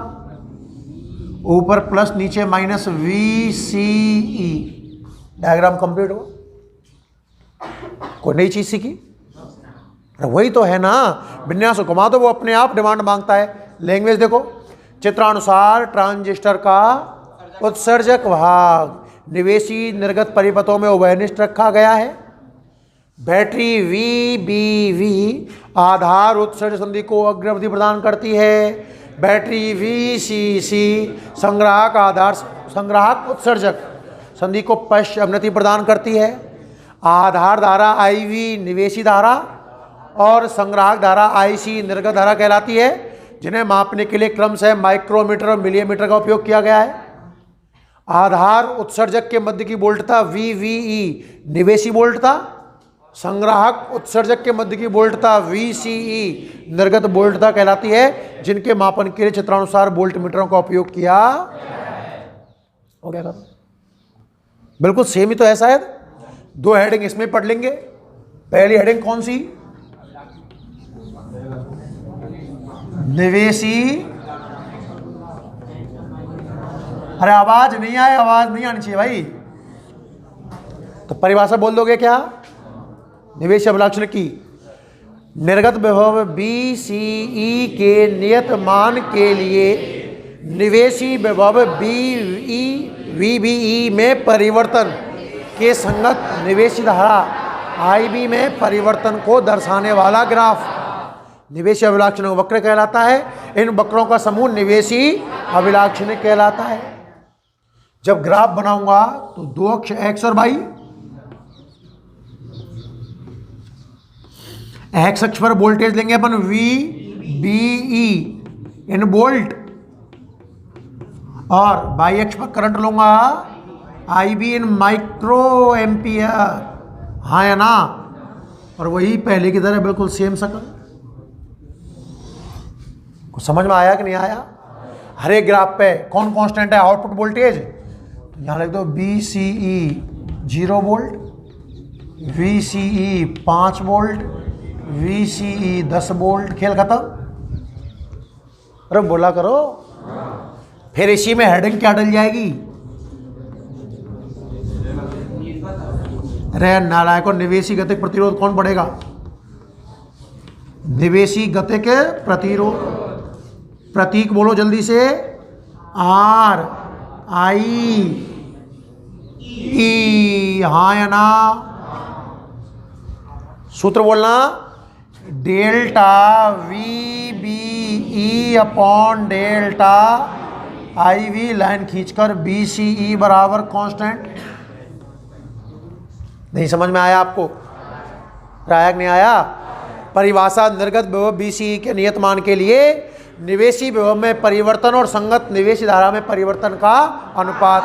S1: ऊपर प्लस नीचे माइनस VCE। डायग्राम कंप्लीट हो? कोई नई चीज सीखी? अरे वही तो है ना, विन्यास को घुमा दो, वो अपने आप डिमांड मांगता है। लैंग्वेज देखो, चित्रानुसार ट्रांजिस्टर का उत्सर्जक भाग निवेशी निर्गत परिपथों में उभयनिष्ठ रखा गया है। बैटरी VBV आधार उत्सर्जक संधि को अग्रवधि प्रदान करती है। बैटरी VCC संग्राहक उत्सर्जक संधि को पश्च अवनति प्रदान करती है। आधार धारा IV निवेशी धारा और संग्राहक धारा IC निर्गत धारा कहलाती है, जिन्हें मापने के लिए क्रमशः माइक्रोमीटर और मिलीमीटर का उपयोग किया गया है। आधार उत्सर्जक के मध्य की वोल्टता VVE निवेशी वोल्टता, संग्राहक उत्सर्जक के मध्य की वोल्टता VCE निर्गत वोल्टता कहलाती है, जिनके मापन के लिए चित्रानुसार वोल्ट मीटरों का उपयोग किया हो गया। बिल्कुल सेम ही तो है शायद। दो हेडिंग इसमें पढ़ लेंगे। पहली हेडिंग कौन सी? निवेशी। अरे आवाज नहीं आए, आवाज नहीं आनी चाहिए भाई। तो परिभाषा बोल दोगे क्या? निवेशी अभिलाक्षण की निर्गत विभव BCE के नियत मान के लिए निवेशी विभव VBE में परिवर्तन के संगत निवेशी धारा IB में परिवर्तन को दर्शाने वाला ग्राफ निवेशी अभिलाक्षण वक्र कहलाता है। इन वक्रों का समूह निवेशी अभिलाक्षण कहलाता है। जब ग्राफ बनाऊंगा तो दो अक्ष X और Y, X अक्ष पर वोल्टेज लेंगे अपन VBE इन वोल्ट, और Y अक्ष पर करंट लूंगा IB इन माइक्रो एम्पियर। हाँ या ना? और वही पहले की तरह बिल्कुल सेम शकल। कुछ समझ में आया कि नहीं आया? हर एक ग्राफ पे कौन कांस्टेंट है? Output voltage. तो यहां लिख दो BCE 0 volt, VCE 5 volt, VCE 10 volt. खेल खत्म। अरे बोला करो। फिर इसी में हेडिंग क्या डल जाएगी? अरे नालायकों, निवेशी गतिक प्रतिरोध कौन बढ़ेगा? निवेशी गतिक प्रतिरोध। प्रतीक बोलो जल्दी से। RIE। हाँ या ना? सूत्र बोलना, delta VBE upon delta IV line खींचकर BCE बराबर कांस्टेंट। नहीं समझ में आया आपको? आया कि नहीं आया? परिभाषा निर्गत विभव BCE के नियत मान के लिए निवेशी विभव में परिवर्तन और संगत निवेशी धारा में परिवर्तन का अनुपात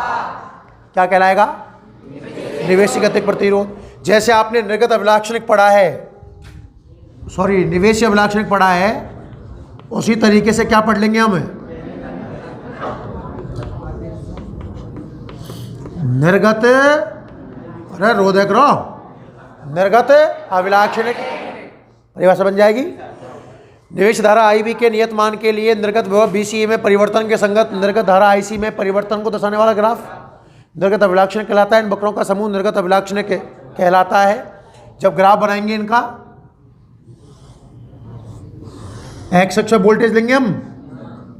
S1: क्या कहलाएगा? निवेशी गतिक प्रतिरोध। जैसे आपने निर्गत अभिलाक्षणिक पढ़ा है, सॉरी निवेशी अभिलाक्षणिक पढ़ा है, उसी तरीके से क्या पढ़ लेंगे हम? निर्गत, अरे रो देख रो, निर्गत अभिलाक्षणिक परिभाषा बन जाएगी। निवेश धारा IB के नियत मान के लिए निर्गत विभव BCE में परिवर्तन के संगत निर्गत धारा IC में परिवर्तन को दर्शाने वाला ग्राफ निर्गत अभिलाक्षण कहलाता है। इन वक्रों का समूह निर्गत अभिलाक्षण कहलाता है। जब ग्राफ बनाएंगे इनका, X अक्ष वोल्टेज लेंगे हम।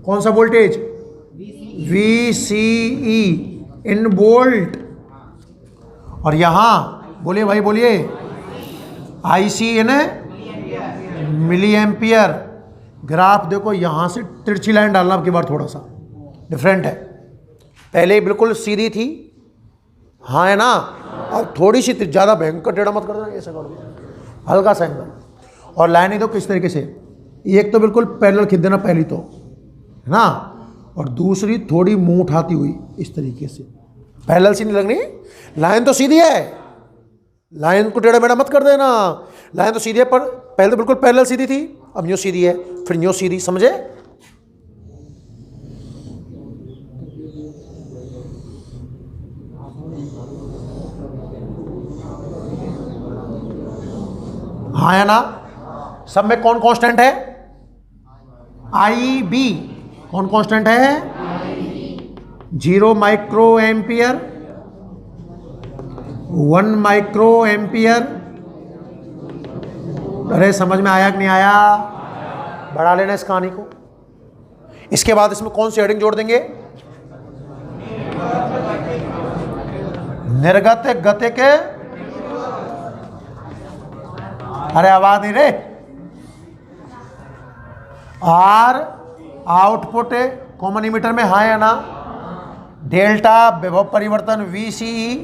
S1: कौन सा वोल्टेज? VCE इन वोल्ट, और यहाँ बोलिए भाई बोलिए, IC यानी मिली एम्पियर। ग्राफ देखो, यहाँ से तिरछी लाइन डालना अब की बार थोड़ा सा डिफरेंट है। पहले ही बिल्कुल सीधी थी, हाँ है ना, अब थोड़ी सी ज़्यादा भयंकर टेढ़ा मत कर देना, ऐसा कर दो हल्का सा एंगल। और लाइन तो किस तरीके से, एक तो बिल्कुल पैरेलल खींच देना पहली तो, है ना, और दूसरी थोड़ी मुंह उठाती हुई इस तरीके से। पैरेलल सी नहीं लगनी, लाइन तो सीधी है, लाइन को टेढ़ा मेढ़ा मत कर देना। लाइन तो सीधी है, पर पहले तो बिल्कुल पैरेलल सीधी थी, अब यूँ सीधी है, फिर यूँ सीधी, समझे? हाँ या ना? सब में कौन कांस्टेंट है? IB। कौन कांस्टेंट है? 0 माइक्रो एम्पियर, 1 माइक्रो एम्पियर। अरे समझ में आया कि नहीं आया? बढ़ा लेना इस कहानी को। इसके बाद इसमें कौन सी हेडिंग जोड़ देंगे? निर्गत गति के, अरे आवाज नहीं रे, R आउटपुट कॉमन इमीटर में, हाँ या ना? डेल्टा विभव परिवर्तन VCE,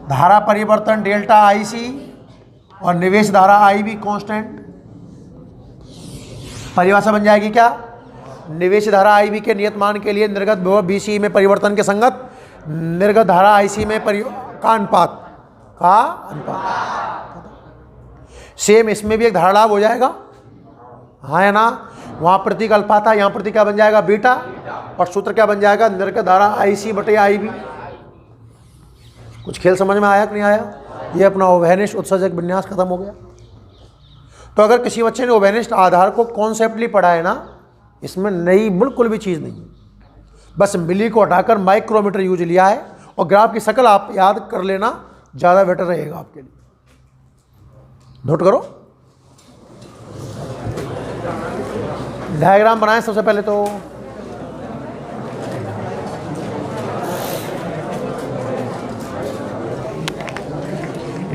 S1: धारा परिवर्तन डेल्टा IC, और निवेश धारा IB कांस्टेंट। परिभाषा बन जाएगी क्या? निवेश धारा IB के नियत मान के लिए निर्गत विभव VCE में परिवर्तन के संगत निर्गत धारा IC में का अनुपात, सेम इसमें भी एक धारा लाभ हो जाएगा, हाँ है ना? वहाँ प्रतीक अल्फा था, यहाँ प्रतीक क्या बन जाएगा? बीटा, और सूत्र क्या बन जाएगा? निर्गत धारा IC बटे IB। कुछ खेल समझ में आया कि नहीं आया? ये अपना ओवेनिस्ट उत्सर्जक विन्यास खत्म हो गया। तो अगर किसी बच्चे ने ओवेनिस्ट आधार को कॉन्सेप्टली पढ़ा है ना, इसमें नई बिल्कुल भी चीज़ नहीं है, बस मिली को हटाकर माइक्रोमीटर यूज लिया है, और ग्राफ की शक्ल आप याद कर लेना, ज़्यादा बेटर रहेगा आपके लिए। नोट करो, डायग्राम बनाएं सबसे पहले तो।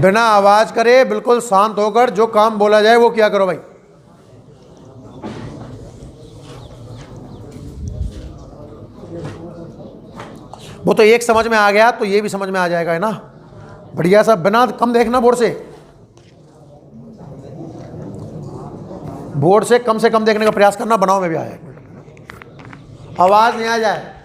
S1: बिना आवाज करे, बिल्कुल शांत होकर जो काम बोला जाए वो किया करो भाई। वो तो एक समझ में आ गया तो ये भी समझ में आ जाएगा, है ना? बढ़िया सा, बिना कम देखना बोर्ड से कम देखने का प्रयास करना। बनाओ में भी आया, आवाज नहीं आ जाए।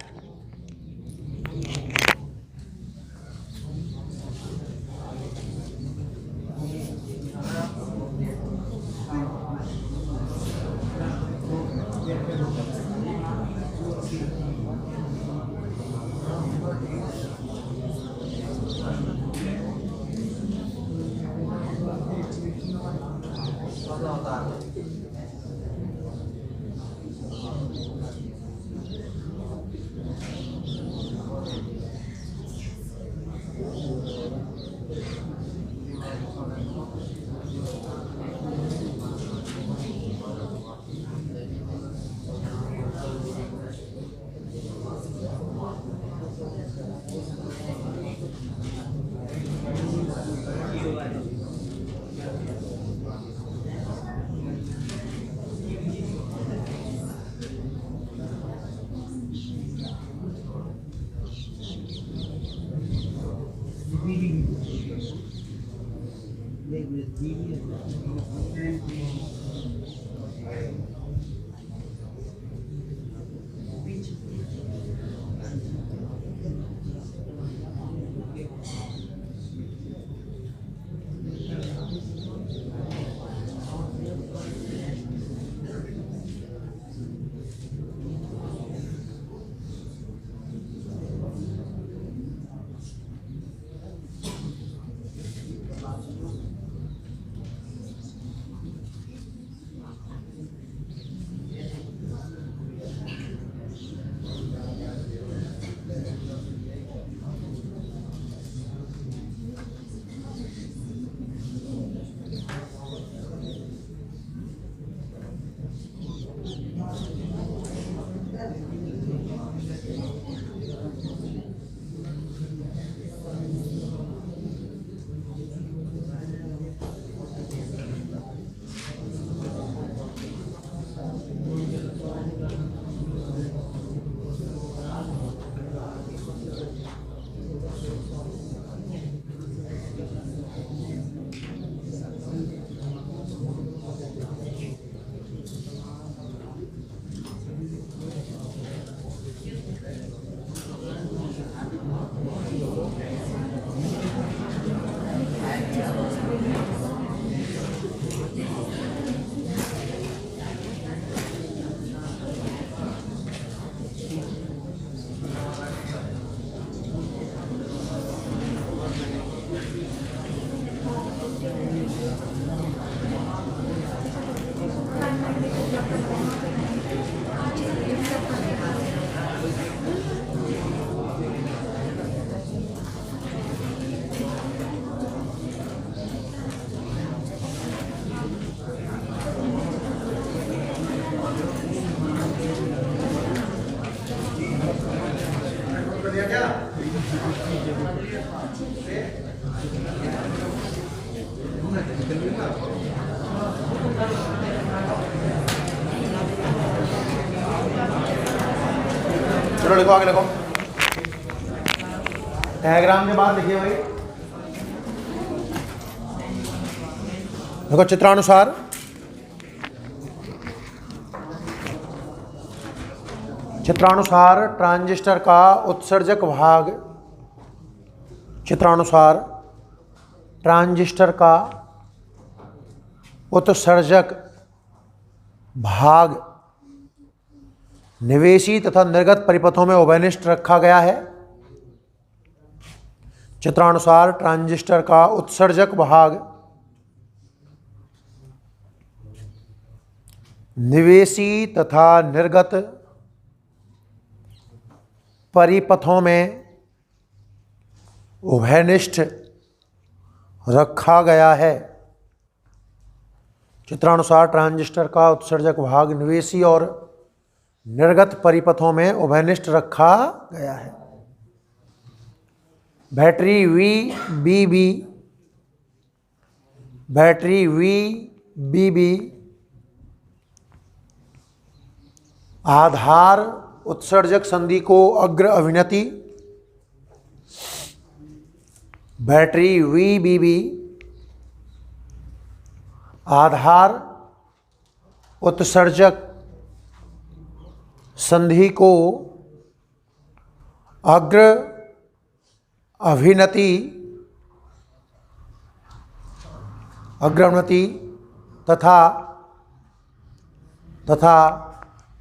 S1: चलो लिखो, आगे लिखो। डायग्राम के बाद लिखिए भाई, देखो चित्रानुसार ट्रांजिस्टर का उत्सर्जक भाग, चित्रानुसार ट्रांजिस्टर का उत्सर्जक भाग निवेशी तथा निर्गत परिपथों में उभयनिष्ठ रखा गया है। चित्रानुसार ट्रांजिस्टर का उत्सर्जक भाग निवेशी तथा निर्गत परिपथों में उभयनिष्ठ रखा गया है। चित्रानुसार ट्रांजिस्टर का उत्सर्जक भाग निवेशी और निर्गत परिपथों में उभयनिष्ठ रखा गया है। बैटरी VBB आधार उत्सर्जक संधि को अग्र अभिनति, बैटरी VBB आधार उत्सर्जक संधि को अग्र अभिनति तथा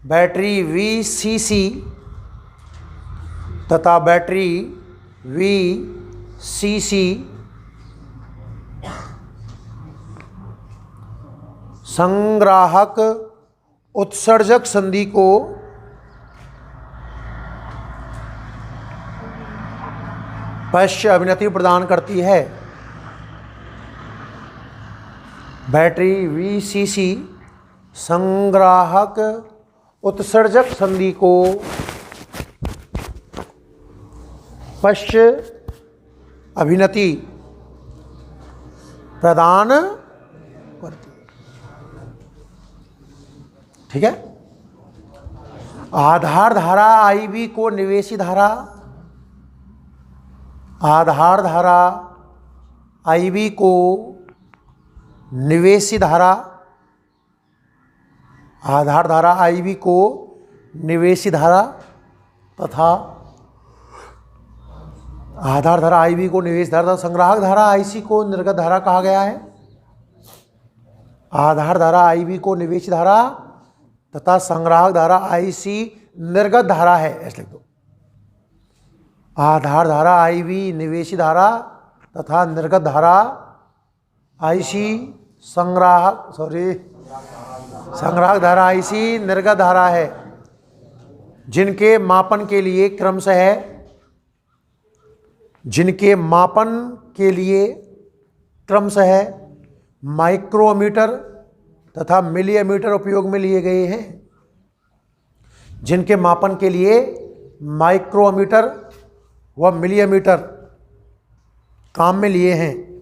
S1: बैटरी VCC संग्राहक उत्सर्जक संधि को पश्च अभिनति प्रदान करती है। बैटरी VCC संग्राहक उत्सर्जक संधि को पश्च अभिनति प्रदान करती है। ठीक है। आधार धारा IB को निवेशी धारा, आधार धारा IB को निवेशी धारा, आधार धारा IB को निवेशी धारा तथा आधार धारा IB को निवेशी धारा, संग्राहक धारा IC को निर्गत धारा कहा गया है। आधार धारा IB को निवेशी धारा तथा संग्राहक धारा IC निर्गत धारा है, ऐसे लिख दो। आधार धारा IB निवेशी धारा तथा निर्गत धारा IC संग्राहक धारा IC निर्गत धारा है, जिनके मापन के लिए क्रमशः माइक्रोमीटर तथा मिलीमीटर उपयोग में लिए गए हैं। जिनके मापन के लिए माइक्रोमीटर व मिलीमीटर काम में लिए हैं।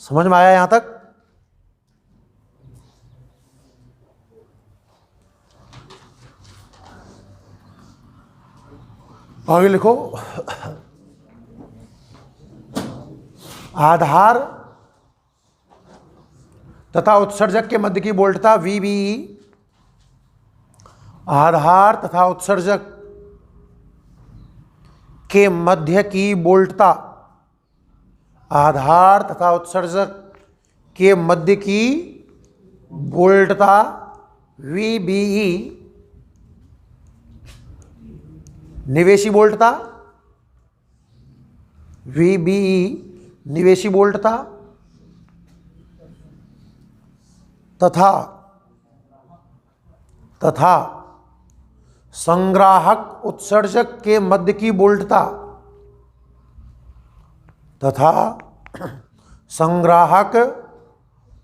S1: समझ में आया यहां तक? आगे लिखो। आधार तथा उत्सर्जक के मध्य की वोल्टता VBE, आधार तथा उत्सर्जक के मध्य की वोल्टता, आधार तथा उत्सर्जक के मध्य की वोल्टता VBE निवेशी वोल्टता, VBE निवेशी वोल्टता तथा तथा संग्राहक उत्सर्जक के मध्य की बोल्टता तथा संग्राहक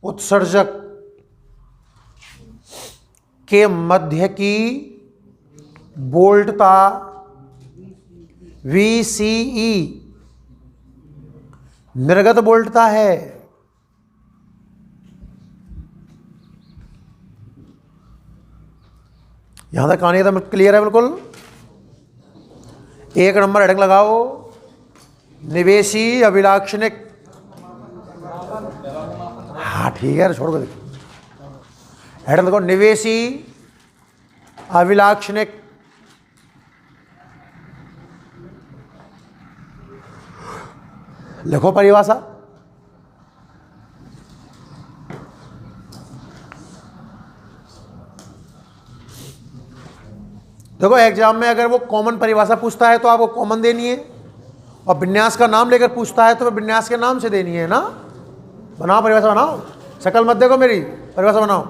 S1: उत्सर्जक के मध्य की बोल्टता VCE निर्गत बोल्टता है। यहां तक कहानी एकदम क्लियर है बिल्कुल। 1 नंबर हेडिंग लगाओ, निवेशी अभिलाक्षणिक। हाँ ठीक है, छोड़ दो। हेडिंग देखो, निवेशी अभिलाक्षणिक लिखो परिभाषा। देखो एग्जाम में अगर वो कॉमन परिभाषा पूछता है तो आपको कॉमन देनी है, और विन्यास का नाम लेकर पूछता है तो विन्यास के नाम से देनी है ना। बनाओ परिभाषा, बनाओ। शकल मत देखो मेरी, परिभाषा बनाओ।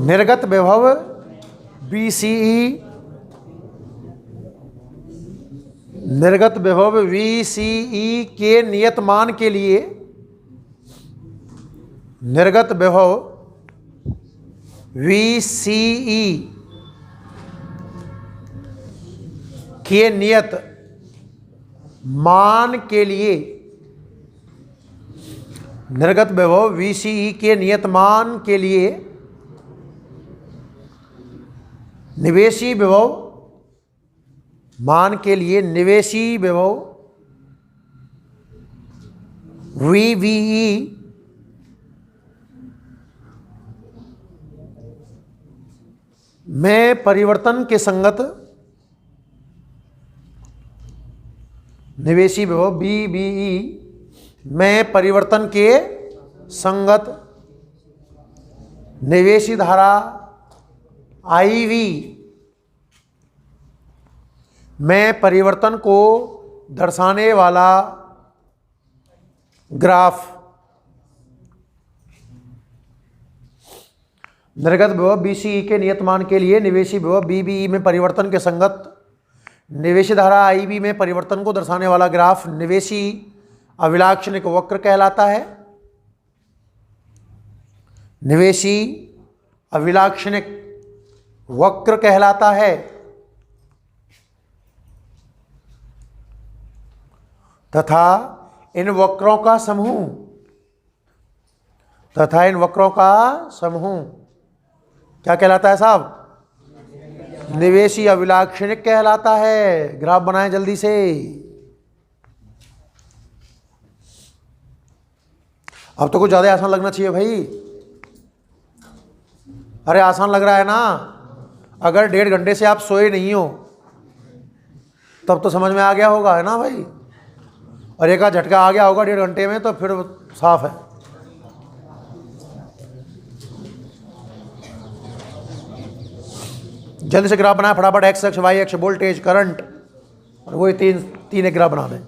S1: निर्गत विभव VCE, निर्गत विभव VCE के नियत मान के लिए, निर्गत विभव VCE के नियत मान के लिए, निर्गत विभव VCE के नियत मान के लिए निवेशी विभव मान के लिए निवेशी विभव VBE में परिवर्तन के संगत, निवेशी विभव VBE में परिवर्तन के संगत निवेशी धारा IV में परिवर्तन को दर्शाने वाला ग्राफ, निर्गत विभव VCE के नियत मान के लिए निवेशी विभव VBE में परिवर्तन के संगत निवेशी धारा IV में परिवर्तन को दर्शाने वाला ग्राफ निवेशी अभिलाक्षणिक वक्र कहलाता है। निवेशी अभिलाक्षणिक वक्र कहलाता है। तथा इन वक्रों का समूह, तथा इन वक्रों का समूह क्या कहलाता है साहब? निवेशी अभिलाक्षणिक कहलाता है। ग्राफ बनाएं जल्दी से। अब तो कुछ ज्यादा आसान लगना चाहिए भाई। अरे आसान लग रहा है ना? अगर 1.5 घंटे से आप सोए नहीं हो तब तो समझ में आ गया होगा, है ना भाई? और एक आध झटका आ गया होगा 1.5 घंटे में तो फिर साफ है। जल्दी से ग्राफ बनाए फटाफट। एक्स अक्ष, वाई अक्ष, वोल्टेज, करंट, और वही तीन एक ग्राफ बना दें।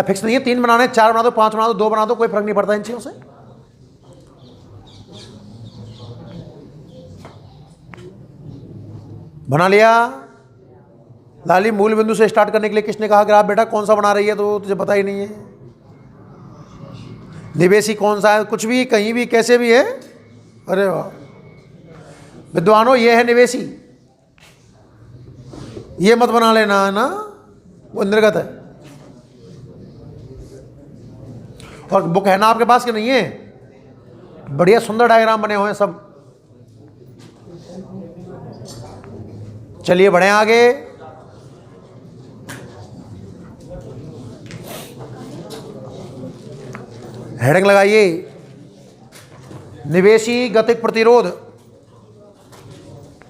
S1: फिक्स नहीं है, 3 बनाने, 4 बना दो, 5 बना दो, 2 बना दो, कोई फर्क नहीं पड़ता इन चीजों से। बना लिया? लाली, मूल बिंदु से स्टार्ट करने के लिए किसने कहा ग्राफ? बेटा कौन सा बना रही है तो तुझे पता ही नहीं है। निवेशी कौन सा है? कुछ भी, कहीं भी, कैसे भी है। अरे वाह विद्वानों, ये है निवेशी। ये मत बना लेना, है ना, वो निर्गत है। और बुक है ना आपके पास कि नहीं है? बढ़िया सुंदर डायग्राम बने हुए हैं सब। चलिए बढ़े आगे। हेडिंग लगाइए, निवेशी गतिक प्रतिरोध।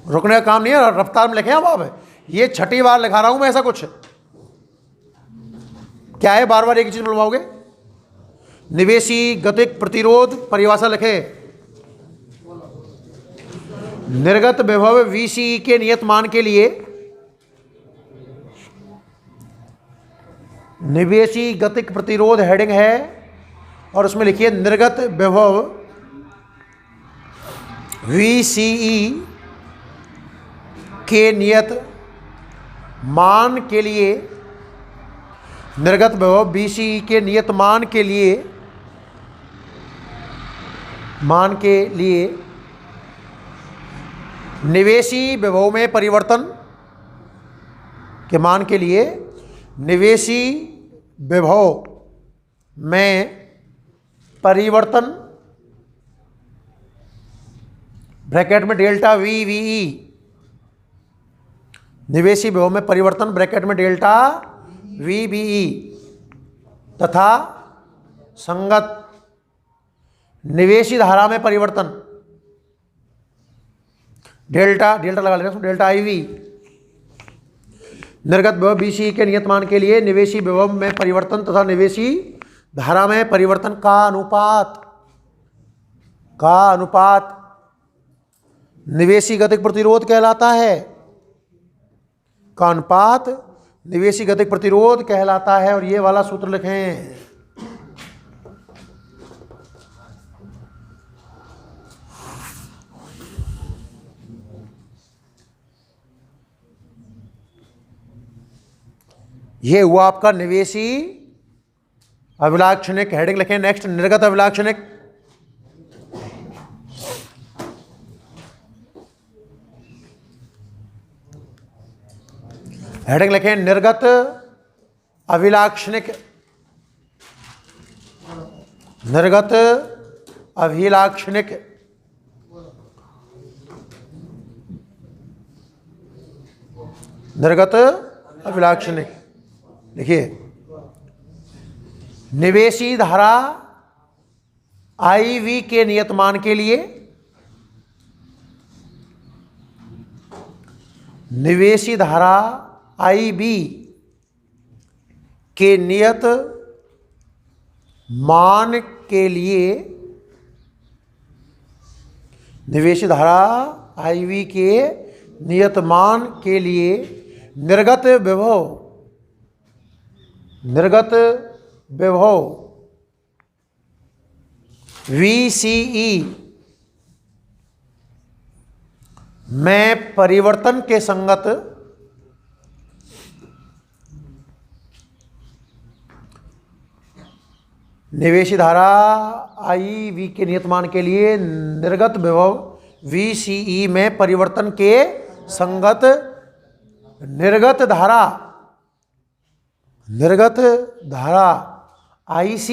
S1: रुकने का काम नहीं है, रफ्तार में लिखे हैं आप। ये 6ठी बार लिखा रहा हूं मैं ऐसा कुछ। क्या है, बार बार एक ही चीज बुलवाओगे? निवेशी गतिक प्रतिरोध परिभाषा लिखे। निर्गत विभव VCE के नियत मान के लिए निवेशी गतिक प्रतिरोध हेडिंग है और उसमें लिखिए निर्गत विभव VCE के नियत मान के लिए, निर्गत विभव VCE के नियत मान के लिए निवेशी विभव में परिवर्तन के मान के लिए निवेशी विभव में परिवर्तन ब्रैकेट में डेल्टा VVE, निवेशी विभव में परिवर्तन ब्रैकेट में डेल्टा VVE तथा संगत निवेशी धारा में परिवर्तन डेल्टा लगा लेना, डेल्टा IV, निर्गत विभव VCE के नियत मान के लिए निवेशी विभव में परिवर्तन तथा निवेशी धारा में परिवर्तन का अनुपात निवेशी गतिक प्रतिरोध कहलाता है, का अनुपात निवेशी गतिक प्रतिरोध कहलाता है। और ये वाला सूत्र लिखें, ये हुआ आपका निवेशी अभिलाक्षणिक। हेडिंग लिखें नेक्स्ट, निर्गत अभिलाक्षणिक। हेडिंग लिखें निर्गत अभिलाक्षणिक। निर्गत अभिलाक्षणिक। निर्गत अभिलाक्षणिक देखिए, निवेशी धारा IV के नियत मान के लिए, निवेशी धारा IB के नियत मान के लिए, निवेशी धारा IB के नियत मान के लिए निर्गत विभव VCE में परिवर्तन के संगत निवेशी धारा IV के नियत मान के लिए निर्गत विभव VCE में परिवर्तन के संगत निर्गत धारा IC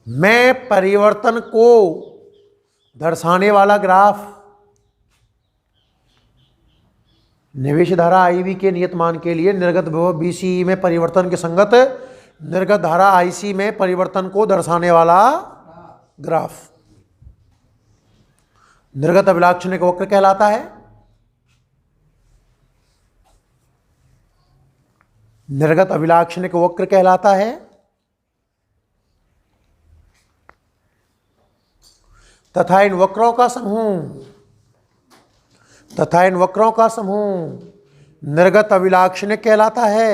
S1: में परिवर्तन को दर्शाने वाला ग्राफ। निवेशी धारा IV के नियत मान के लिए निर्गत विभव VCE में परिवर्तन के संगत निर्गत धारा IC में परिवर्तन को दर्शाने वाला ग्राफ निर्गत अभिलाक्षणिक वक्र कहलाता है। निर्गत अभिलाक्षणिक वक्र कहलाता है। तथा इन वक्रों का समूह निर्गत अभिलाक्षणिक कहलाता है।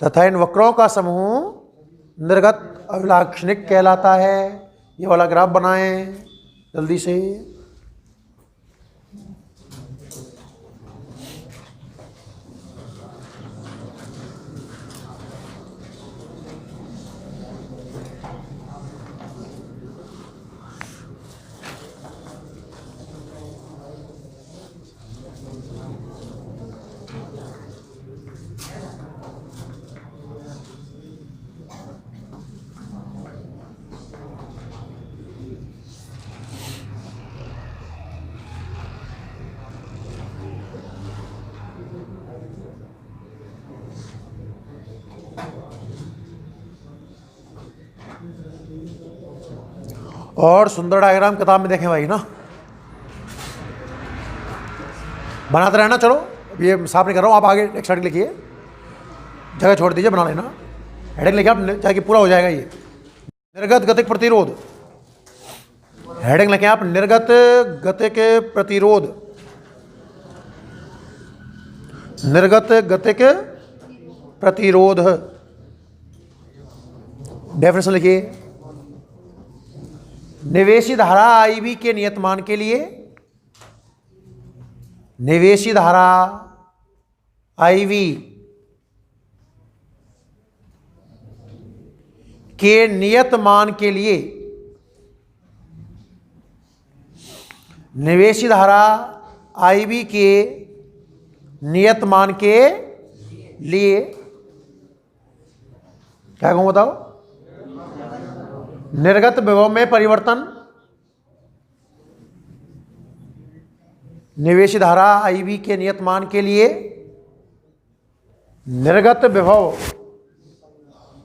S1: तथा इन वक्रों का समूह निर्गत अभिलाक्षणिक कहलाता है। ये वाला ग्राफ बनाएं जल्दी से। और सुंदर डायग्राम किताब में देखें भाई ना, बनाते रहना। चलो ये साफ नहीं कर रहा हूँ, आप आगे नेक्स्ट हेडिंग लिखिए, जगह छोड़ दीजिए, बना लेना। हेडिंग लिखिए आप, चाहे कि पूरा हो जाएगा ये। निर्गत गतिक प्रतिरोध, हेडिंग लिखें आप निर्गत गतिक प्रतिरोध। निर्गत गतिक प्रतिरोध। डेफिनेशन लिखिए। निवेशी धारा IV के नियतमान के लिए, निवेशी धारा IV के नियतमान के लिए, निवेशी धारा IV के नियतमान के लिए क्या कहूँ बताओ? निर्गत विभव में परिवर्तन, निवेशी धारा IV के नियतमान के लिए निर्गत विभव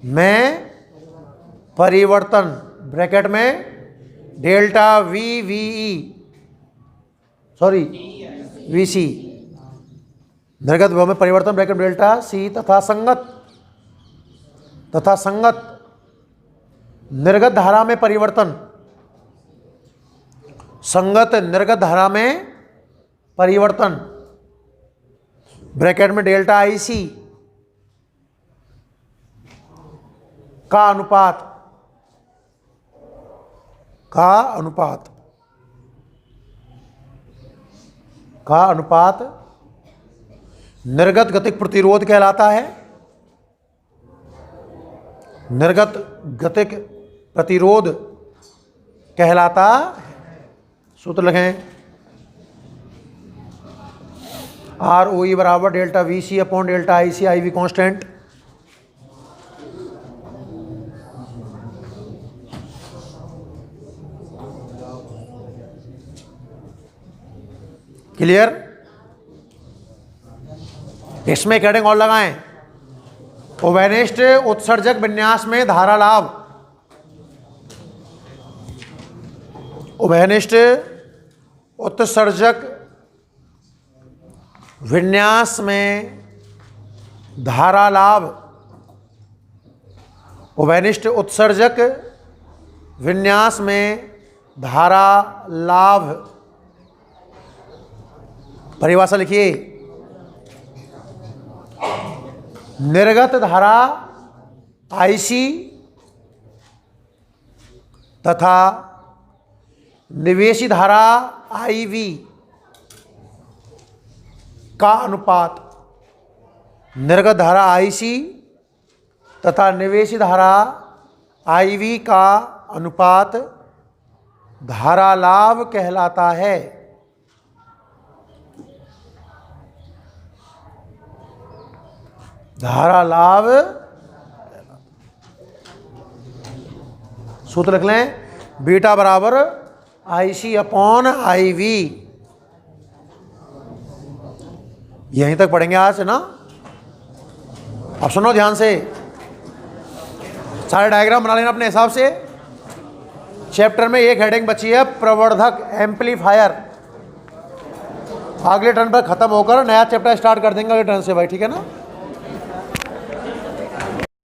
S1: में परिवर्तन, ब्रैकेट में डेल्टा VC, निर्गत विभव में परिवर्तन ब्रैकेट डेल्टा C तथा संगत निर्गत धारा में परिवर्तन, संगत निर्गत धारा में परिवर्तन ब्रैकेट में डेल्टा IC का अनुपात निर्गत गतिक प्रतिरोध कहलाता है। निर्गत गतिक प्रतिरोध कहलाता है। सूत्र लिखें। ROE बराबर delta VC upon delta IC, IV constant. Clear? इसमें एक हेडिंग और लगाएं। उभयनिष्ठ उत्सर्जक विन्यास में धारा लाभ। उभयनिष्ठ उत्सर्जक विन्यास में धारा लाभ। उभयनिष्ठ उत्सर्जक विन्यास में धारा लाभ। परिभाषा लिखिए। निर्गत धारा IC तथा निवेशी धारा IV का अनुपात, निर्गत धारा IC तथा निवेशी धारा IV का अनुपात धारा लाभ कहलाता है। धारा लाभ। सूत्र लिख लें। बीटा बराबर IC अपॉन IV। यहीं तक पढ़ेंगे आज, है ना? अब सुनो ध्यान से, सारे डायग्राम बना लेना अपने हिसाब से। चैप्टर में एक हेडिंग बची है, प्रवर्धक, एम्पलीफायर। अगले टर्न पर खत्म होकर नया चैप्टर स्टार्ट कर देंगे अगले टर्न से भाई, ठीक है ना?